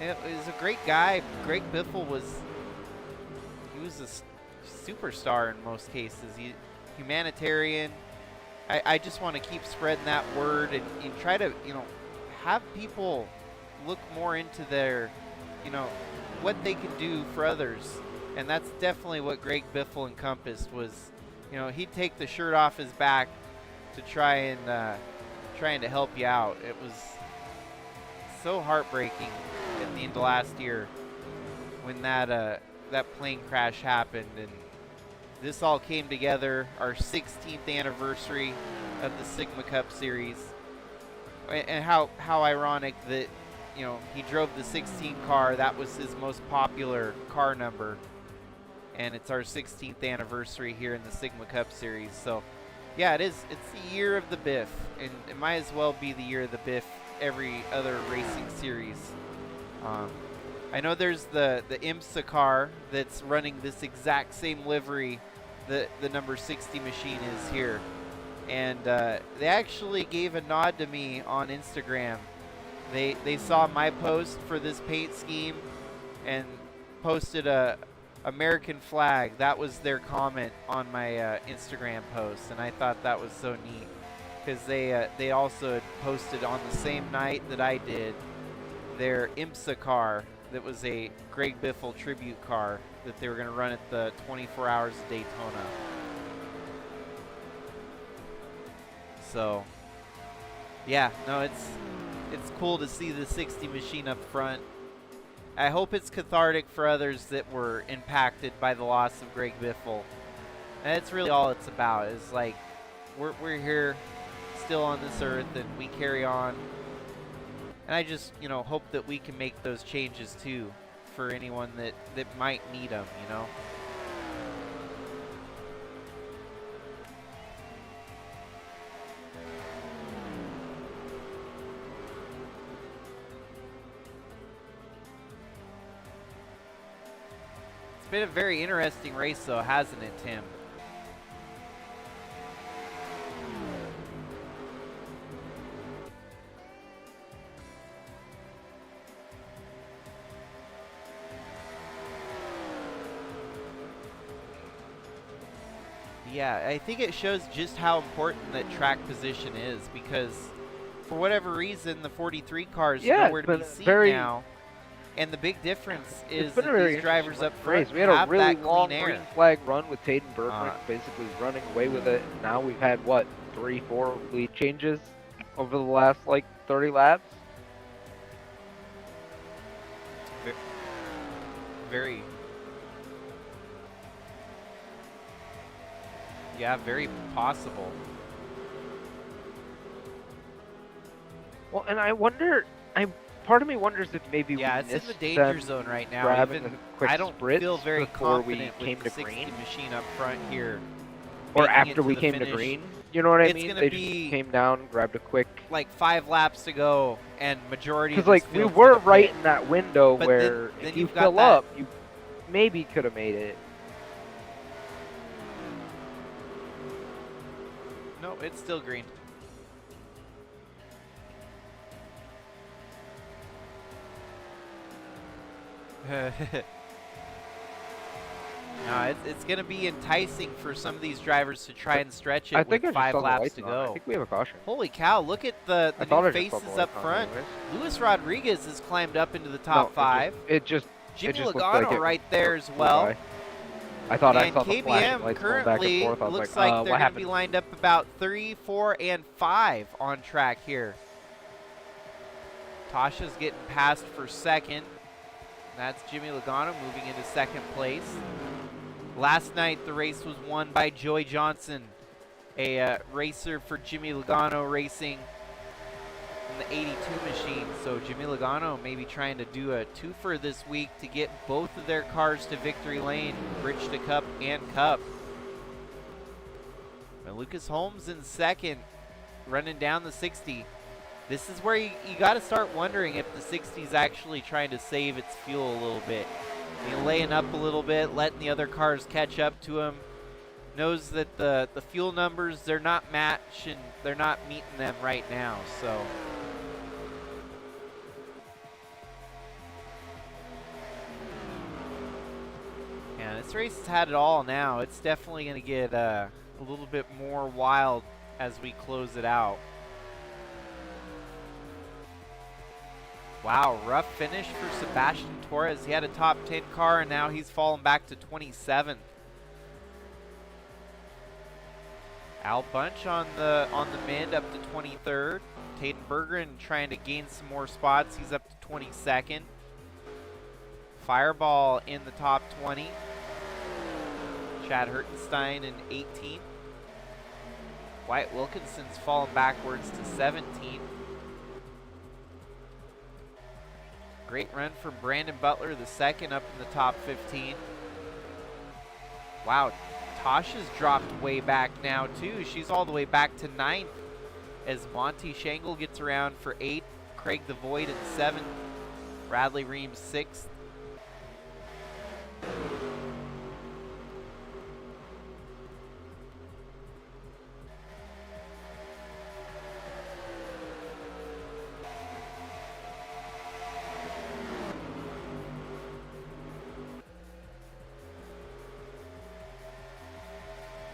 it was a great guy. Greg Biffle was a superstar in most cases. Humanitarian. I just want to keep spreading that word and try to, you know, have people look more into their, you know, what they can do for others. And that's definitely what Greg Biffle encompassed. Was, you know, he'd take the shirt off his back to trying to help you out. It was so heartbreaking at the end of last year when that plane crash happened, and this all came together. Our 16th anniversary of the Sigma Cup Series, and how ironic that, you know, he drove the 16 car. That was his most popular car number. And it's our 16th anniversary here in the Sigma Cup Series. So, yeah, it's the year of the Biff, and it might as well be the year of the Biff every other racing series. I know there's the IMSA car that's running this exact same livery that the number 60 machine is here. And they actually gave a nod to me on Instagram. They saw my post for this paint scheme and posted a American flag. That was their comment on my Instagram post, and I thought that was so neat, because they also had posted on the same night that I did their IMSA car that was a Greg Biffle tribute car that they were going to run at the 24 Hours of Daytona. So yeah, no, it's cool to see the 60 machine up front. I hope it's cathartic for others that were impacted by the loss of Greg Biffle. And that's really all it's about. Is like, we're here still on this earth, and we carry on. And I just, you know, hope that we can make those changes too for anyone that might need them, you know. It's been a very interesting race though, hasn't it, Tim? Yeah, I think it shows just how important that track position is because for whatever reason, the 43 car is Yeah, nowhere it's to be been seen very. now. And the big difference It's is been a that very these drivers up interesting race. front We had a have really that long clean air. green flag run with Taden Bergman basically running away with it. And now we've had, what, 3-4 lead changes over the last, like, 30 laps? Very. Yeah, very possible. Well, and I wonder, part of me wonders if maybe yeah, we it's missed in the danger them zone right now. grabbing Even a quick I don't spritz feel very before we confident came with the to 60 green. machine up front here. Or making it after we the came to finish. green. You know what I It's mean? gonna They be just came down, grabbed a quick. like 5 laps to go, and majority of Because, this like, we field's were gonna right pit. in that window But where then if you you've got fill that- up, you maybe could have made it. No, it's still green. No, it's going to be enticing for some of these drivers to try and stretch it with 5 laps to go. I think we have a caution. Holy cow, look at the new faces up front. Luis Rodriguez has climbed up into the top 5. Jimmy Logano right there as well. I thought and I saw the flashing lights going back and forth. I was looks like, like they're what going to be happened? lined up about 3, 4, and 5 on track here. Tasha's getting passed for second. That's Jimmy Logano moving into second place. Last night, the race was won by Joey Johnson, a racer for Jimmy Logano Racing in the 82 machine. So Jimmy Logano maybe trying to do a twofer this week to get both of their cars to victory lane, Bridge to Cup and Cup. And Lucas Holmes in second, running down the 60. This is where you got to start wondering if the 60 is actually trying to save its fuel a little bit. Laying up a little bit, letting the other cars catch up to him. Knows that the fuel numbers, they're not matching, they're not meeting them right now. So yeah, this race has had it all now. It's definitely going to get a little bit more wild as we close it out. Wow, rough finish for Sebastian Torres. He had a top 10 car, and now he's fallen back to 27th. Al Bunch on the mid, up to 23rd. Taden Bergeron trying to gain some more spots. He's up to 22nd. Fireball in the top 20. Chad Hertenstein in 18th. Wyatt Wilkinson's fallen backwards to 17th. Great run from Brandon Butler, the second, up in the top 15. Wow, Tasha's dropped way back now, too. She's all the way back to 9th as Monty Shangle gets around for 8th. Craig the Void in 7th. Bradley Reams 6th.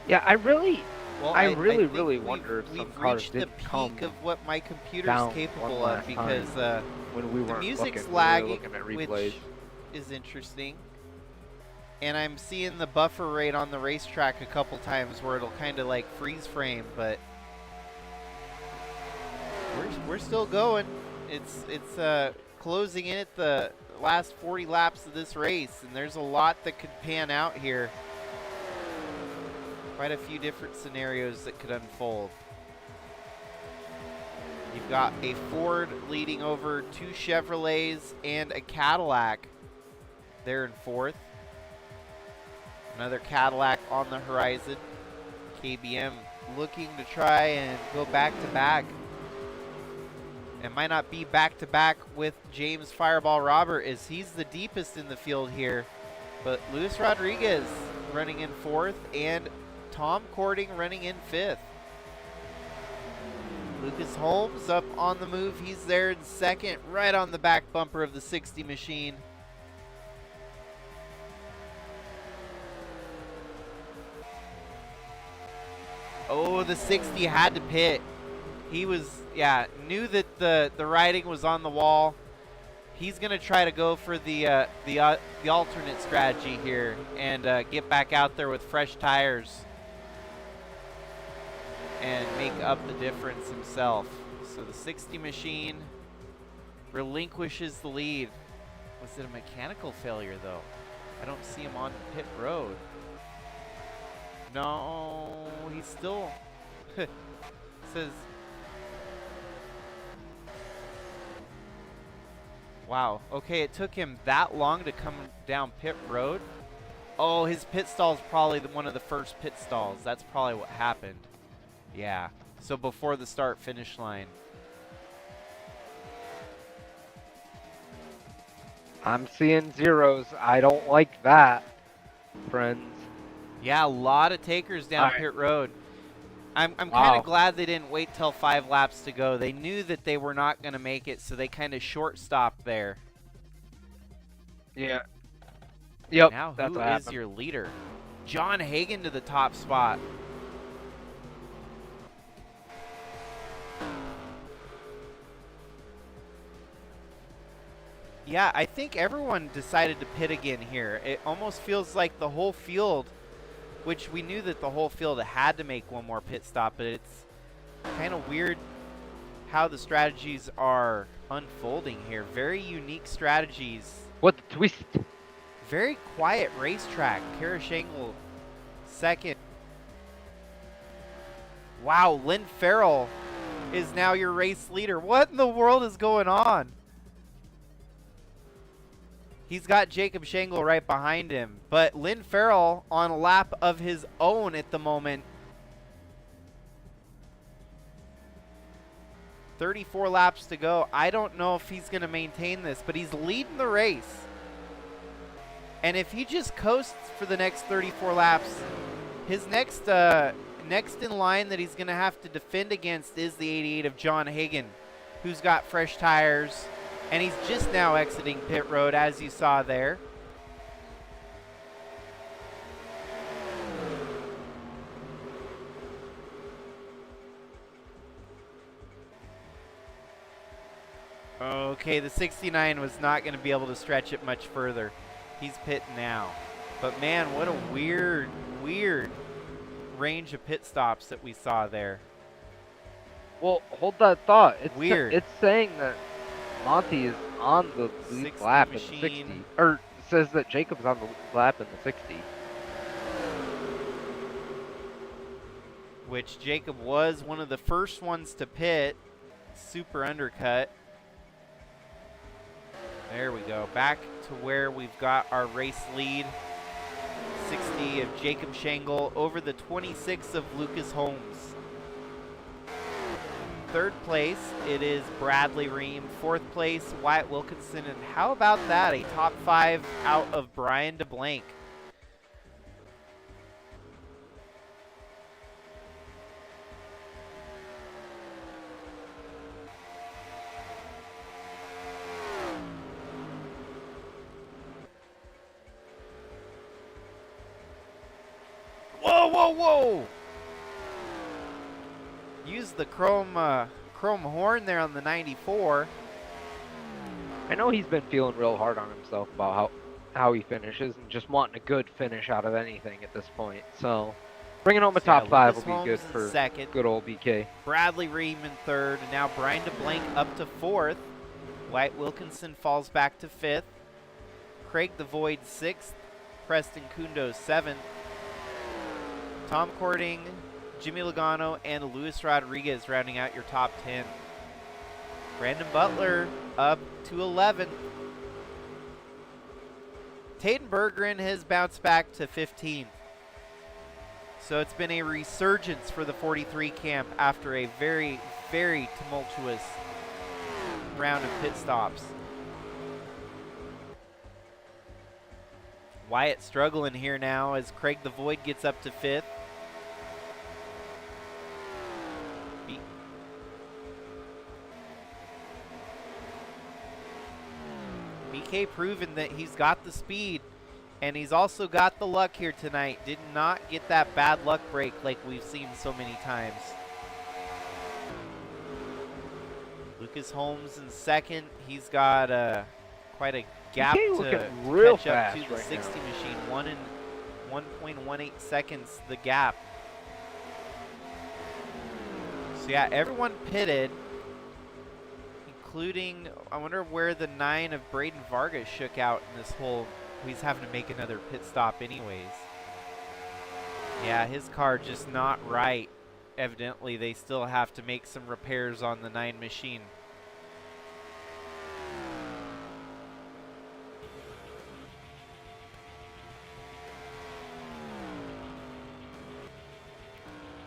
Yeah, I really think wonder if some we've cars reached the didn't come peak of what my computer's down capable one of last because when we the weren't music's looking, lagging, we were looking at which replays. is interesting. And I'm seeing the buffer rate on the racetrack a couple times where it'll kind of like freeze frame, but we're still going. It's closing in at the last 40 laps of this race, and there's a lot that could pan out here. Quite a few different scenarios that could unfold. You've got a Ford leading over 2 Chevrolets and a Cadillac there in 4th. Another Cadillac on the horizon. KBM looking to try and go back-to-back. It might not be back-to-back with James Fireball Robert as he's the deepest in the field here. But Luis Rodriguez running in 4th and Tom Cording running in 5th. Lucas Holmes up on the move. He's there in 2nd, right on the back bumper of the 60 machine. Oh, the 60 had to pit. He was, yeah, knew that the riding was on the wall. He's gonna try to go for the alternate strategy here and get back out there with fresh tires and make up the difference himself. So the 60 machine relinquishes the lead. Was it a mechanical failure though? I don't see him on pit road. No, he's still says. Wow, okay, it took him that long to come down pit road. Oh, his pit stall is probably one of the first pit stalls. That's probably what happened. Yeah, so before the start finish line. I'm seeing zeros. I don't like that, friends. Yeah, a lot of takers down pit road. I'm kind of glad they didn't wait till 5 laps to go. They knew that they were not going to make it, so they kind of short stopped there. Yeah. Yep. Now who is your leader? John Hagen to the top spot. Yeah, I think everyone decided to pit again here. It almost feels like the whole field, which we knew that the whole field had to make one more pit stop, but it's kind of weird how the strategies are unfolding here. Very unique strategies. What the twist? Very quiet racetrack. Kara Shangle second. Wow, Lynn Farrell is now your race leader. What in the world is going on? He's got Jacob Shangle right behind him, but Lynn Farrell on a lap of his own at the moment. 34 laps to go. I don't know if he's going to maintain this, but he's leading the race. And if he just coasts for the next 34 laps, his next in line that he's going to have to defend against is the 88 of John Hagen, who's got fresh tires. And he's just now exiting pit road, as you saw there. Okay, the 69 was not going to be able to stretch it much further. He's pitting now. But man, what a weird range of pit stops that we saw there. Well, hold that thought. It's weird. It's saying that Monty is on the lead lap in the 60. Or it says that Jacob's on the lead lap in the 60. Which Jacob was one of the first ones to pit. Super undercut. There we go. Back to where we've got our race lead. 60 of Jacob Shangle over the 26 of Lucas Holmes. Third place, it is Bradley Ream. Fourth place, Wyatt Wilkinson. And how about that? A top 5 out of Brian DeBlanc. Whoa, whoa, whoa! Use the chrome horn there on the 94. I know he's been feeling real hard on himself about how he finishes and just wanting a good finish out of anything at this point. So bringing home a top 5 will be good for second. Good old BK. Bradley Ream in third, and now Brian DeBlanc up to fourth. Wyatt Wilkinson falls back to fifth. Craig the Void sixth. Preston Kundo seventh. Tom Cording, Jimmy Logano, and Luis Rodriguez rounding out your top 10. Brandon Butler up to 11th. Taden Berggren has bounced back to 15th. So it's been a resurgence for the 43 camp after a very, very tumultuous round of pit stops. Wyatt struggling here now as Craig the Void gets up to 5th. BK proven that he's got the speed. And he's also got the luck here tonight. Did not get that bad luck break like we've seen so many times. Lucas Holmes in second. He's got quite a gap to catch up to the 60 machine. 1.18 seconds the gap. So yeah, everyone pitted, including, I wonder where the 9 of Braden Vargas shook out in this whole, he's having to make another pit stop anyways. Yeah, his car just not right. Evidently, they still have to make some repairs on the 9 machine.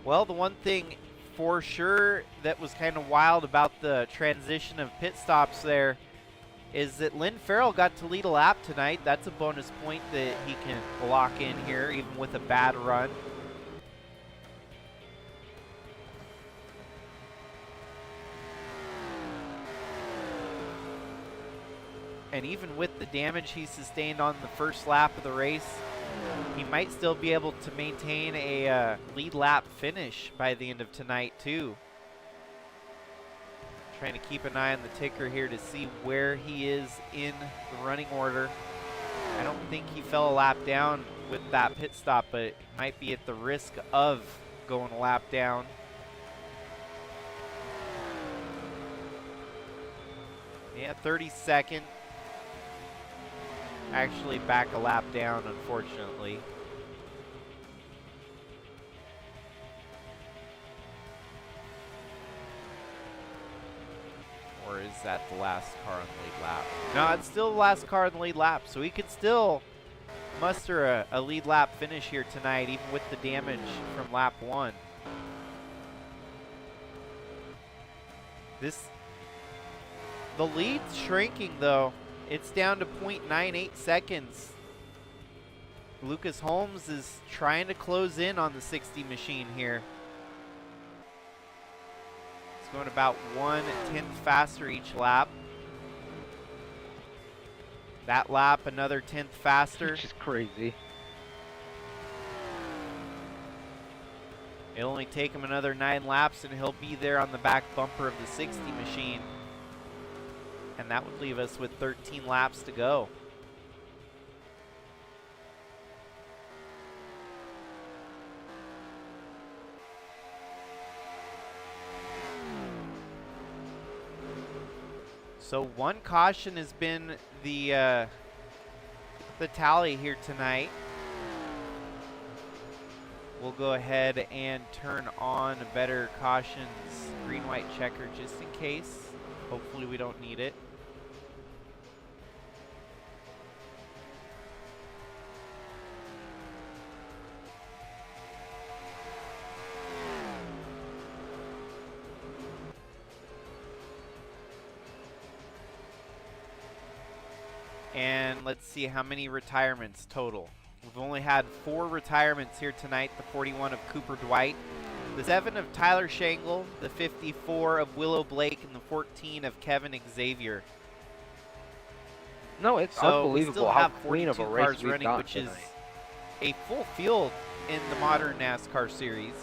Well, the one thing for sure that was kind of wild about the transition of pit stops there is that Lynn Farrell got to lead a lap tonight. That's a bonus point that he can lock in here, even with a bad run. And even with the damage he sustained on the first lap of the race, he might still be able to maintain a lead lap finish by the end of tonight too. Trying to keep an eye on the ticker here to see where he is in the running order. I don't think he fell a lap down with that pit stop, but it might be at the risk of going a lap down. Yeah, 32nd. Actually back a lap down, unfortunately. Or is that the last car on the lead lap? No, it's still the last car on the lead lap, so he could still muster a lead lap finish here tonight, even with the damage from lap 1. The lead's shrinking though. It's down to 0.98 seconds. Lucas Holmes is trying to close in on the 60 machine here. He's going about 1/10 faster each lap. That lap, another 10th faster. Which is crazy. It'll only take him another 9 laps and he'll be there on the back bumper of the 60 machine. And that would leave us with 13 laps to go. So one caution has been the tally here tonight. We'll go ahead and turn on better cautions green-white checker just in case. Hopefully we don't need it. And let's see how many retirements total. We've only had 4 retirements here tonight. The 41 of Cooper Dwight, the 7 of Tyler Shangle, the 54 of Willow Blake, and the 14 of Kevin Xavier. No, it's so unbelievable we still how have clean of a race cars we've running, got which tonight. is a full field in the modern NASCAR series.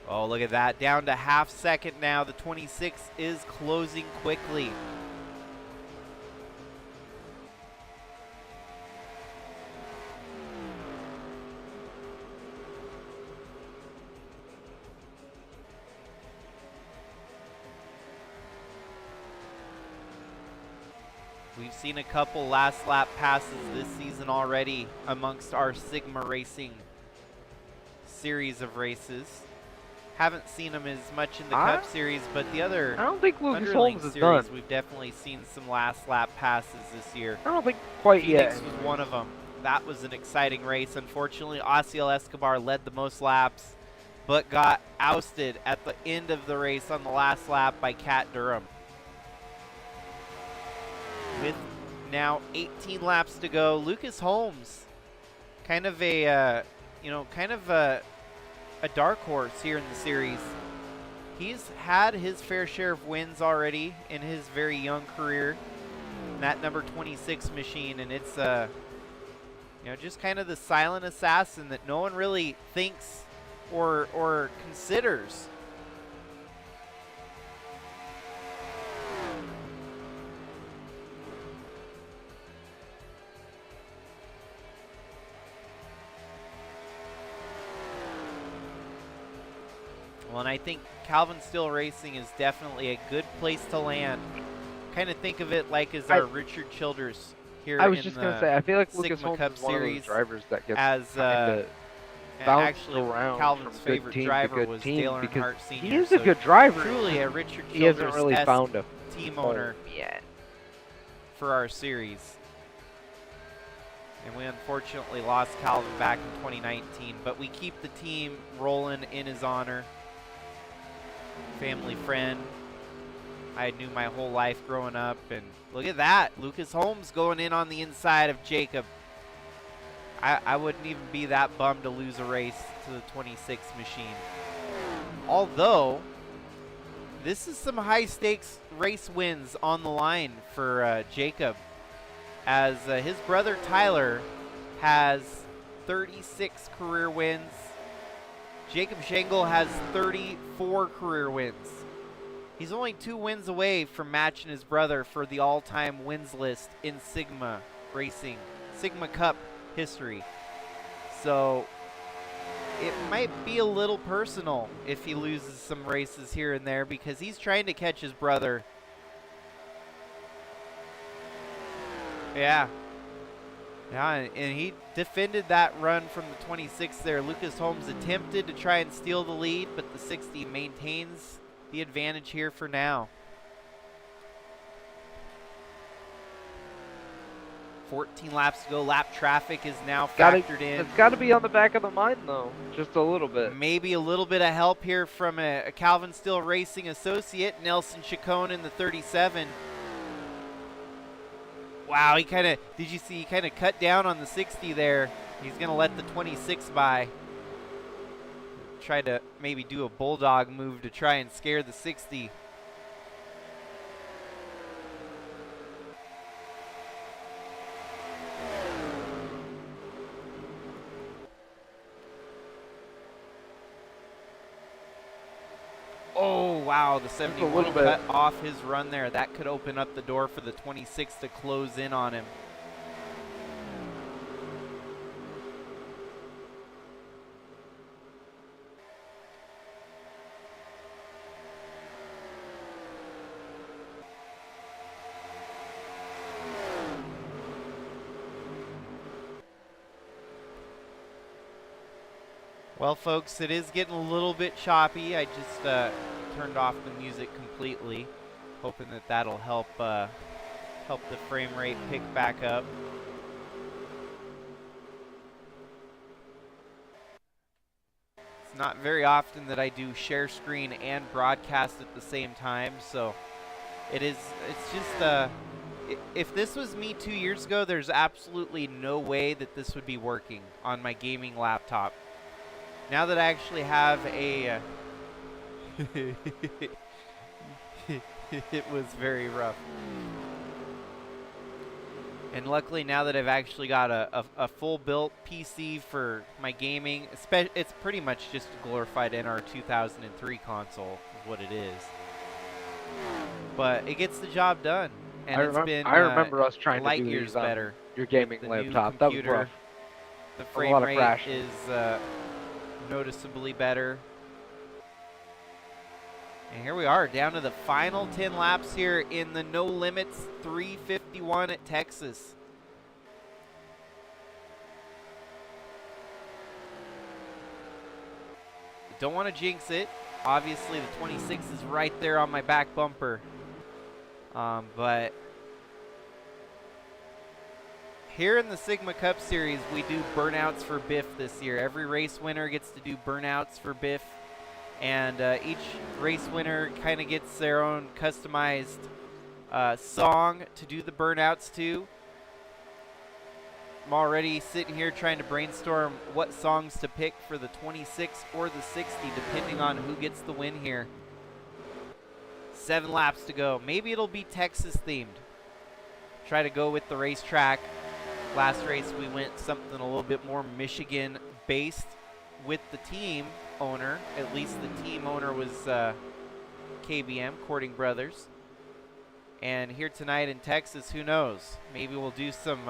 Oh, look at that. Down to half second now. The 26 is closing quickly. We've seen a couple last lap passes this season already amongst our Sigma Racing series of races. Haven't seen them as much in the Cup Series, but the other I don't think Lucas underling Holmes is series, done. we've definitely seen some last lap passes this year. I don't think quite yet. Phoenix was one of them. That was an exciting race. Unfortunately, Osiel Escobar led the most laps, but got ousted at the end of the race on the last lap by Cat Durham. With now 18 laps to go, Lucas Holmes, kind of a dark horse here in the series. He's had his fair share of wins already in his very young career. that number 26 machine, and it's just kind of the silent assassin that no one really thinks or considers. Well, and I think Calvin Still Racing is definitely a good place to land. Kind of think of it like as our Richard Childress here. I was just gonna say, I feel like Lucas Sigma Holmes Cup is one of Series those drivers that gets as bounced actually around Calvin's from favorite good team driver to good was team Dale because Earnhardt Sr. he is so a good driver. Truly a Richard He hasn't really Childress-esque found a team owner yet for our series. And we unfortunately lost Calvin back in 2019, but we keep the team rolling in his honor. Family friend I knew my whole life growing up, and look at that, Lucas Holmes going in on the inside of Jacob. I wouldn't even be that bummed to lose a race to the 26 machine. Although, this is some high stakes race wins on the line for Jacob, as his brother Tyler has 36 career wins. Jacob Schenkel has 34 career wins. He's only 2 wins away from matching his brother for the all-time wins list in Sigma Racing, Sigma Cup history. So it might be a little personal if he loses some races here and there, because he's trying to catch his brother. Yeah, and he defended that run from the 26 there. Lucas Holmes attempted to try and steal the lead, but the 60 maintains the advantage here for now. 14 laps to go. Lap traffic is now factored in. It's got to be on the back of the mind, though, just a little bit. Maybe a little bit of help here from a Calvin Still Racing associate, Nelson Chacon in the 37. Wow, he kind of, did you see, he kind of cut down on the 60 there. He's going to let the 26 by. Try to maybe do a bulldog move to try and scare the 60. Oh, wow, the 71 cut off his run there. That could open up the door for the 26 to close in on him. Well, folks, it is getting a little bit choppy. I just turned off the music completely, hoping that that'll help help the frame rate pick back up. It's not very often that I do share screen and broadcast at the same time, so it's just if this was me 2 years ago, there's absolutely no way that this would be working on my gaming laptop. Now that I actually have a it was very rough. And luckily, now that I've actually got a full built PC for my gaming, it's pretty much just a glorified NR2003 console is what it is. But it gets the job done. And I remember us trying light to do years these better. Your gaming laptop. That was rough. The frame rate is noticeably better. And here we are, down to the final 10 laps here in the No Limits 351 at Texas. Don't want to jinx it. Obviously, the 26 is right there on my back bumper. But here in the Sigma Cup Series, we do burnouts for Biff this year. Every race winner gets to do burnouts for Biff. And each race winner kind of gets their own customized song to do the burnouts to. I'm already sitting here trying to brainstorm what songs to pick for the 26 or the 60, depending on who gets the win here. 7 laps to go. Maybe it'll be Texas themed. try to go with the racetrack. Last race we went something a little bit more Michigan based with the team owner. At least the team owner was KBM, Courting Brothers. And here tonight in Texas, who knows? Maybe we'll do some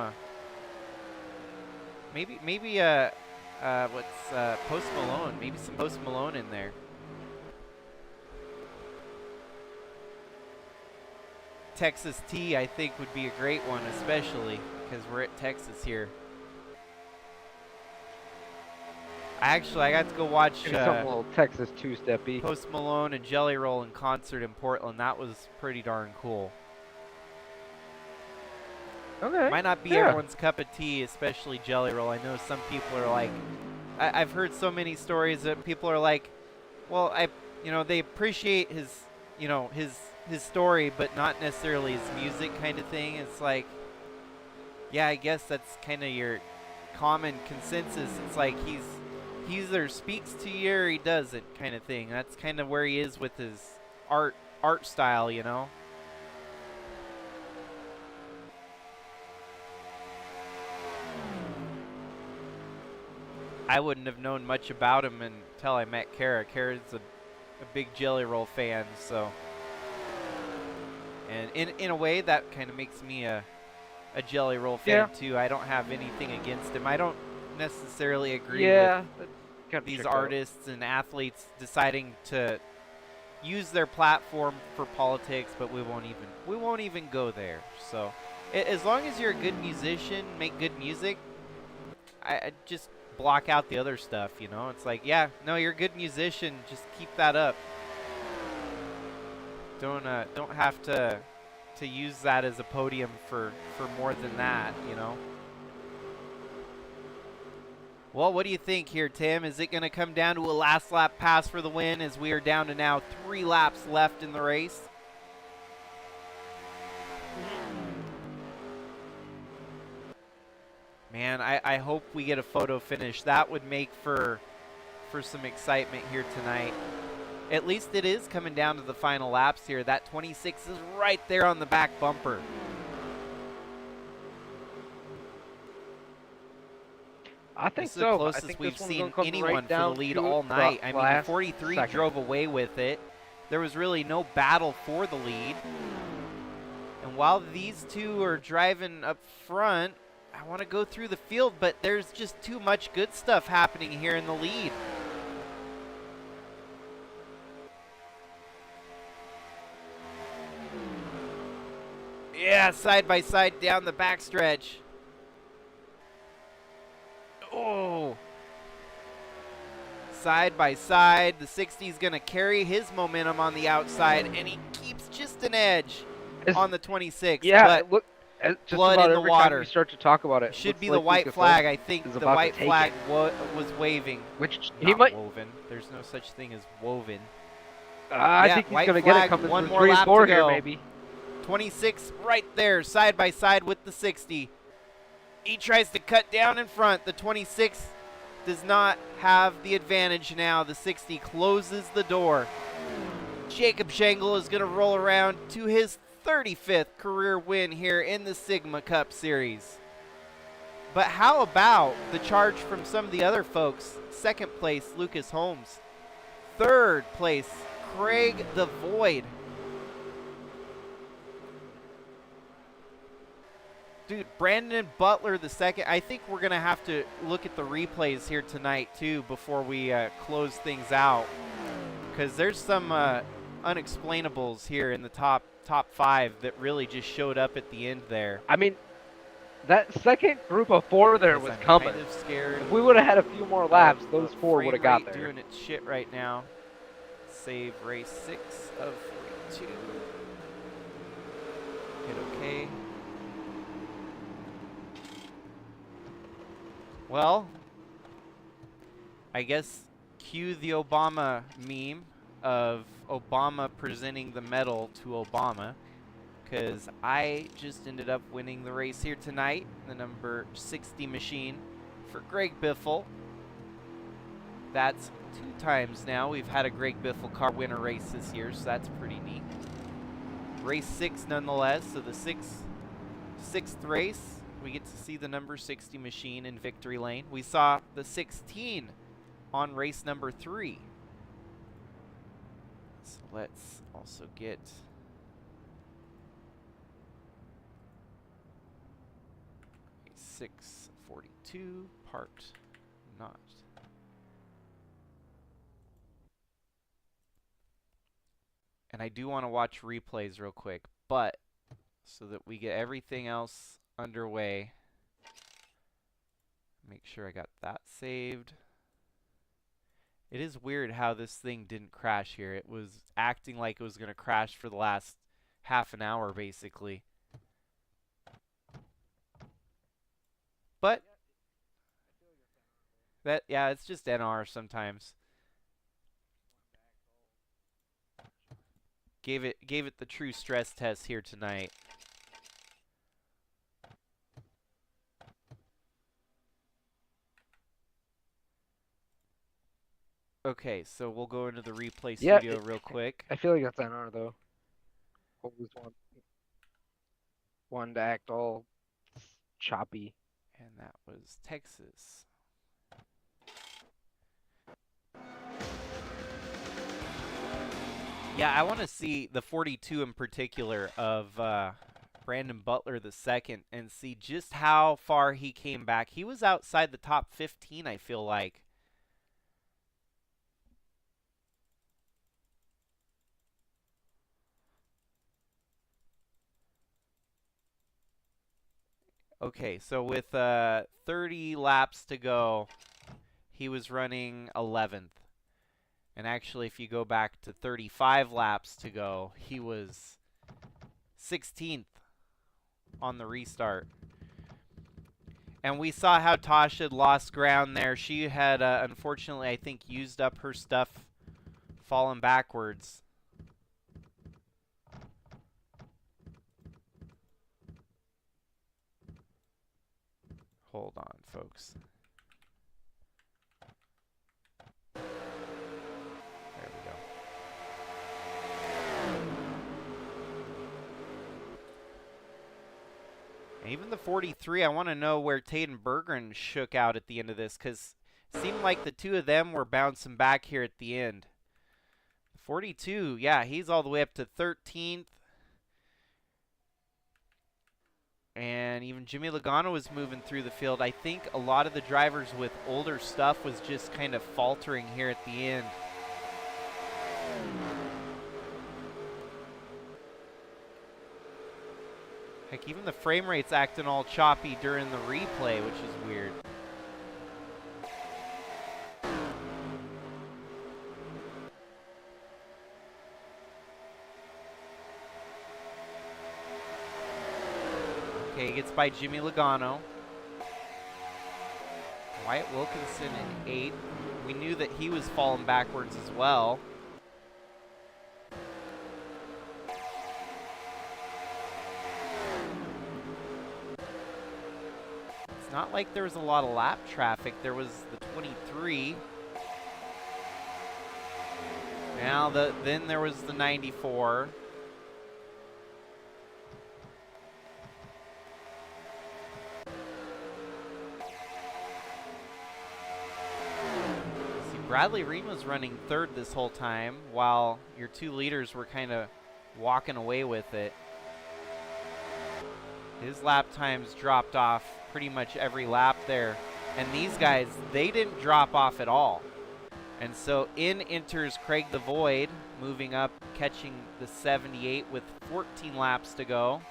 maybe Post Malone, maybe some Post Malone in there. Texas T, I think, would be a great one, especially because we're at Texas here. I got to go watch something a little Texas two-steppy. Post Malone and Jelly Roll in concert in Portland. That was pretty darn cool. Okay. Might not be everyone's cup of tea, especially Jelly Roll. I know some people are like, I've heard so many stories that people are like, well, they appreciate his, his story, but not necessarily his music kind of thing. It's like, yeah, I guess that's kind of your common consensus. It's like he either speaks to you or he doesn't kind of thing. That's kind of where he is with his art style, I wouldn't have known much about him until I met Kara. Kara's a big Jelly Roll fan, so. And in a way, that kind of makes me a Jelly Roll fan too. I don't have anything against him. I don't necessarily agree with these artists and athletes deciding to use their platform for politics, but we won't even go there. So, as long as you're a good musician, make good music, I just block out the other stuff, It's like, yeah, no, you're a good musician, just keep that up. Don't have to use that as a podium for more than that, Well, what do you think here, Tim? Is it going to come down to a last lap pass for the win as we are down to now 3 laps left in the race? Man, I hope we get a photo finish. That would make for some excitement here tonight. At least it is coming down to the final laps here. That 26 is right there on the back bumper. I think this is the closest we've seen anyone for the lead all night. I mean, 43 drove away with it. There was really no battle for the lead. And while these two are driving up front, I want to go through the field, but there's just too much good stuff happening here in the lead. Yeah, side by side down the backstretch. Oh. Side by side, the 60 is going to carry his momentum on the outside, and he keeps just an edge on the 26. Yeah, but look. Just blood about in the every water. time we start to talk about it, Should be the white flag. I think the white flag was waving. Which he might. Woven. There's no such thing as woven. I think he's going to get it coming one from more 3 and lap 4 to here, go. maybe. 26 right there, side by side with the 60. He tries to cut down in front. The 26 does not have the advantage now. The 60 closes the door. Jacob Schenkel is going to roll around to his 35th career win here in the Sigma Cup Series. But how about the charge from some of the other folks? Second place, Lucas Holmes. Third place, Craig the Void. Dude, Brandon Butler the second. I think we're going to have to look at the replays here tonight, too, before we close things out. Because there's some unexplainables here in the top 5 that really just showed up at the end there. I mean, that second group of 4 there was coming. Kind of scared. If we would have had a few more laps, those 4 would have got there. Doing its shit right now. Save race 6 of 42. Hit OK. Well, I guess cue the Obama meme of Obama presenting the medal to Obama, because I just ended up winning the race here tonight, the number 60 machine for Greg Biffle. That's 2 times now we've had a Greg Biffle car win a race this year, so that's pretty neat. Race 6 nonetheless, so the 6 6th race, we get to see the number 60 machine in victory lane. We saw the 16 on race number 3. So let's also get a 642 part not. And I do want to watch replays real quick, but so that we get everything else underway, make sure I got that saved. It is weird how this thing didn't crash here. It was acting like it was going to crash for the last half an hour, basically. But that, yeah, it's just NR sometimes. Gave it the true stress test here tonight. Okay, so we'll go into the replay studio real quick. I feel like that's NR though. Always one to act all choppy. And that was Texas. Yeah, I want to see the 42 in particular of Brandon Butler II and see just how far he came back. He was outside the top 15, I feel like. Okay, so with 30 laps to go, he was running 11th. And actually, if you go back to 35 laps to go, he was 16th on the restart. And we saw how Tosh had lost ground there. She had, unfortunately, I think, used up her stuff falling backwards. Hold on, folks. There we go. And even the 43, I want to know where Taden Berggren shook out at the end of this, because it seemed like the two of them were bouncing back here at the end. 42, yeah, he's all the way up to 13th. And even Jimmy Logano was moving through the field. I think a lot of the drivers with older stuff was just kind of faltering here at the end. Heck, even the frame rate's acting all choppy during the replay, which is weird. Okay, he gets by Jimmy Logano. Wyatt Wilkinson in 8th. We knew that he was falling backwards as well. It's not like there was a lot of lap traffic. There was the 23. Now then there was the 94. Bradley Ream was running 3rd this whole time, while your two leaders were kind of walking away with it. His lap times dropped off pretty much every lap there. And these guys, they didn't drop off at all. And so in enters Craig the Void, moving up, catching the 78 with 14 laps to go.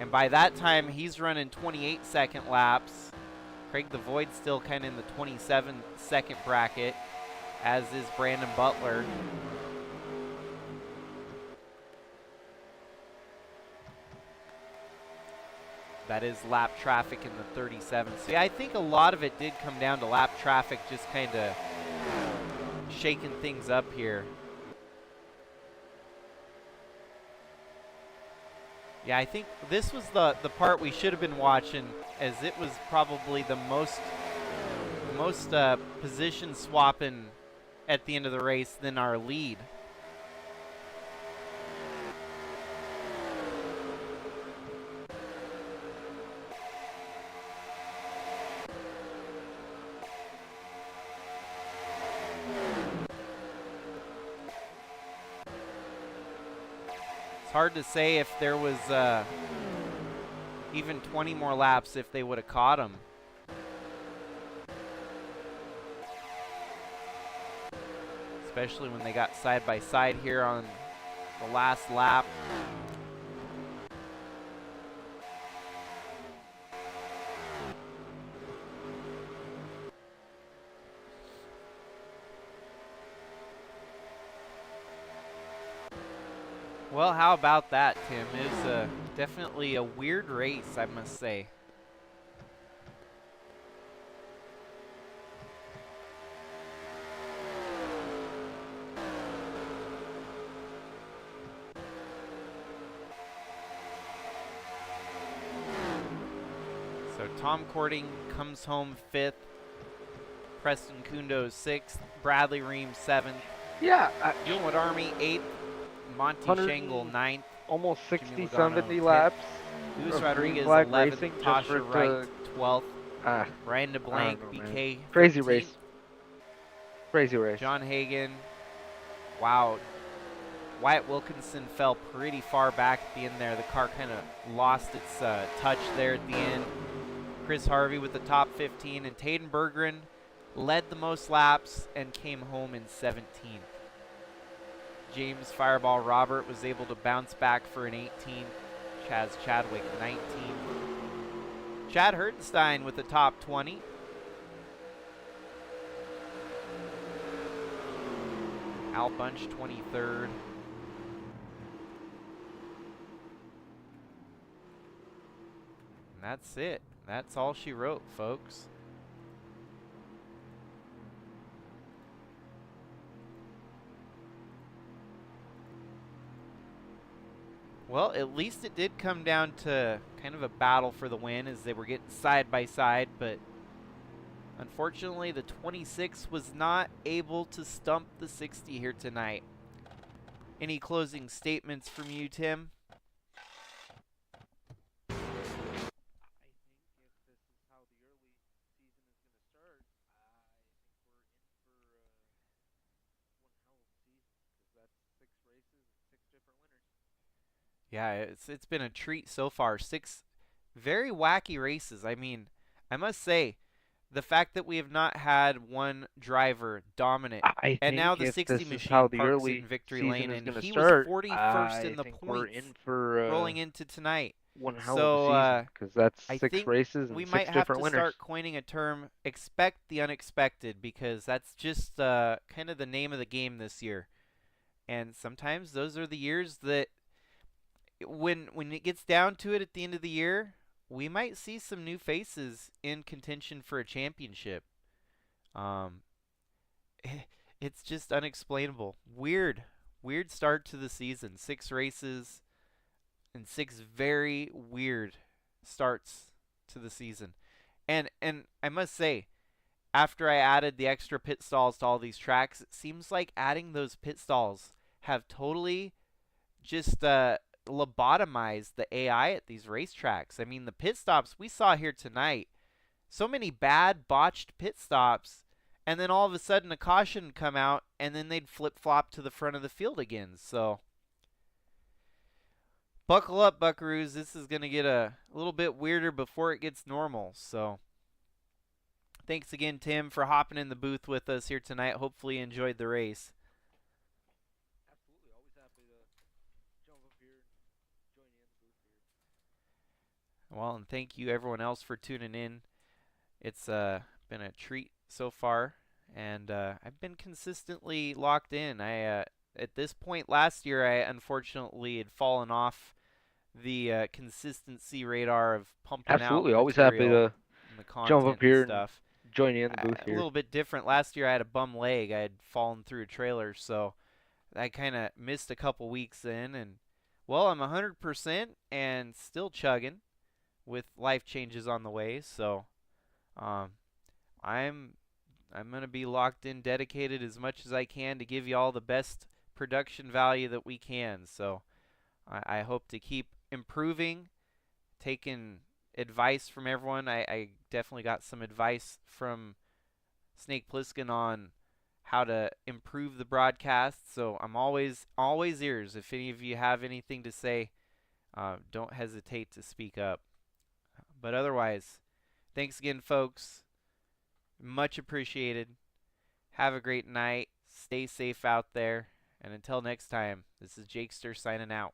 And by that time, he's running 28-second laps. Craig the Void still kind of in the 27-second bracket, as is Brandon Butler. That is lap traffic in the 37. So yeah, I think a lot of it did come down to lap traffic just kind of shaking things up here. Yeah, I think this was the part we should have been watching, as it was probably the most position swapping at the end of the race than our lead. It's hard to say if there was even 20 more laps if they would have caught him. Especially when they got side by side here on the last lap. Well, how about that, Tim? It was definitely a weird race, I must say. So Tom Cording comes home 5th, Preston Kundo 6th, Bradley Ream 7th, Yeah. Gilwood Army 8th, Monty Shangle 9th, almost Jimmy 60, Logano 70 10th, laps. Luis of Rodriguez green flag 11th, racing just for Tasha it Wright to- 12th, Brian DeBlanc, BK Crazy 13th, race. Crazy race. John Hagan. Wow. Wyatt Wilkinson fell pretty far back at the end there. The car kind of lost its touch there at the end. Chris Harvey with the top 15, and Taden Berggren led the most laps and came home in 17th. James Fireball Robert was able to bounce back for an 18th. Chaz Chadwick 19th. Chad Hertenstein with the top 20. Al Bunch 23rd. And that's it. That's all she wrote, folks. Well, at least it did come down to kind of a battle for the win as they were getting side by side, but unfortunately the 26 was not able to stump the 60 here tonight. Any closing statements from you, Tim? Yeah, it's been a treat so far. 6 very wacky races. I mean, I must say, the fact that we have not had one driver dominant, and now the 60 machine parks in victory lane, and he was 41st in the points rolling into tonight. One hell of a season, because that's I 6 think races and we 6 might have different to winners. start coining a term, expect the unexpected, because that's just kind of the name of the game this year. And sometimes those are the years that when it gets down to it at the end of the year, we might see some new faces in contention for a championship. It's just unexplainable. Weird start to the season. 6 races and 6 very weird starts to the season. And I must say, after I added the extra pit stalls to all these tracks, it seems like adding those pit stalls have totally just lobotomized the AI at these racetracks. I mean, the pit stops we saw here tonight, so many bad botched pit stops, and then all of a sudden a caution would come out and then they'd flip-flop to the front of the field again. So buckle up, buckaroos. This is going to get a little bit weirder before it gets normal. So thanks again, Tim, for hopping in the booth with us here tonight. Hopefully you enjoyed the race. Absolutely. Always happy to jump up here and join you in the booth here. Well, and thank you everyone else for tuning in. It's been a treat so far, and I've been consistently locked in. At this point last year, I unfortunately had fallen off the consistency radar of pumping Absolutely. out Always happy material to and the content jump up here and stuff. and join you in the booth A here. little bit different. Last year I had a bum leg. I had fallen through a trailer, so I kind of missed a couple weeks in, and well, I'm 100% and still chugging with life changes on the way. So I'm going to be locked in, dedicated as much as I can to give you all the best production value that we can. So I hope to keep improving, taking advice from everyone. I definitely got some advice from Snake Plissken on how to improve the broadcast. So I'm always ears. If any of you have anything to say, don't hesitate to speak up. But otherwise, thanks again, folks. Much appreciated. Have a great night. Stay safe out there. And until next time, this is Jakester signing out.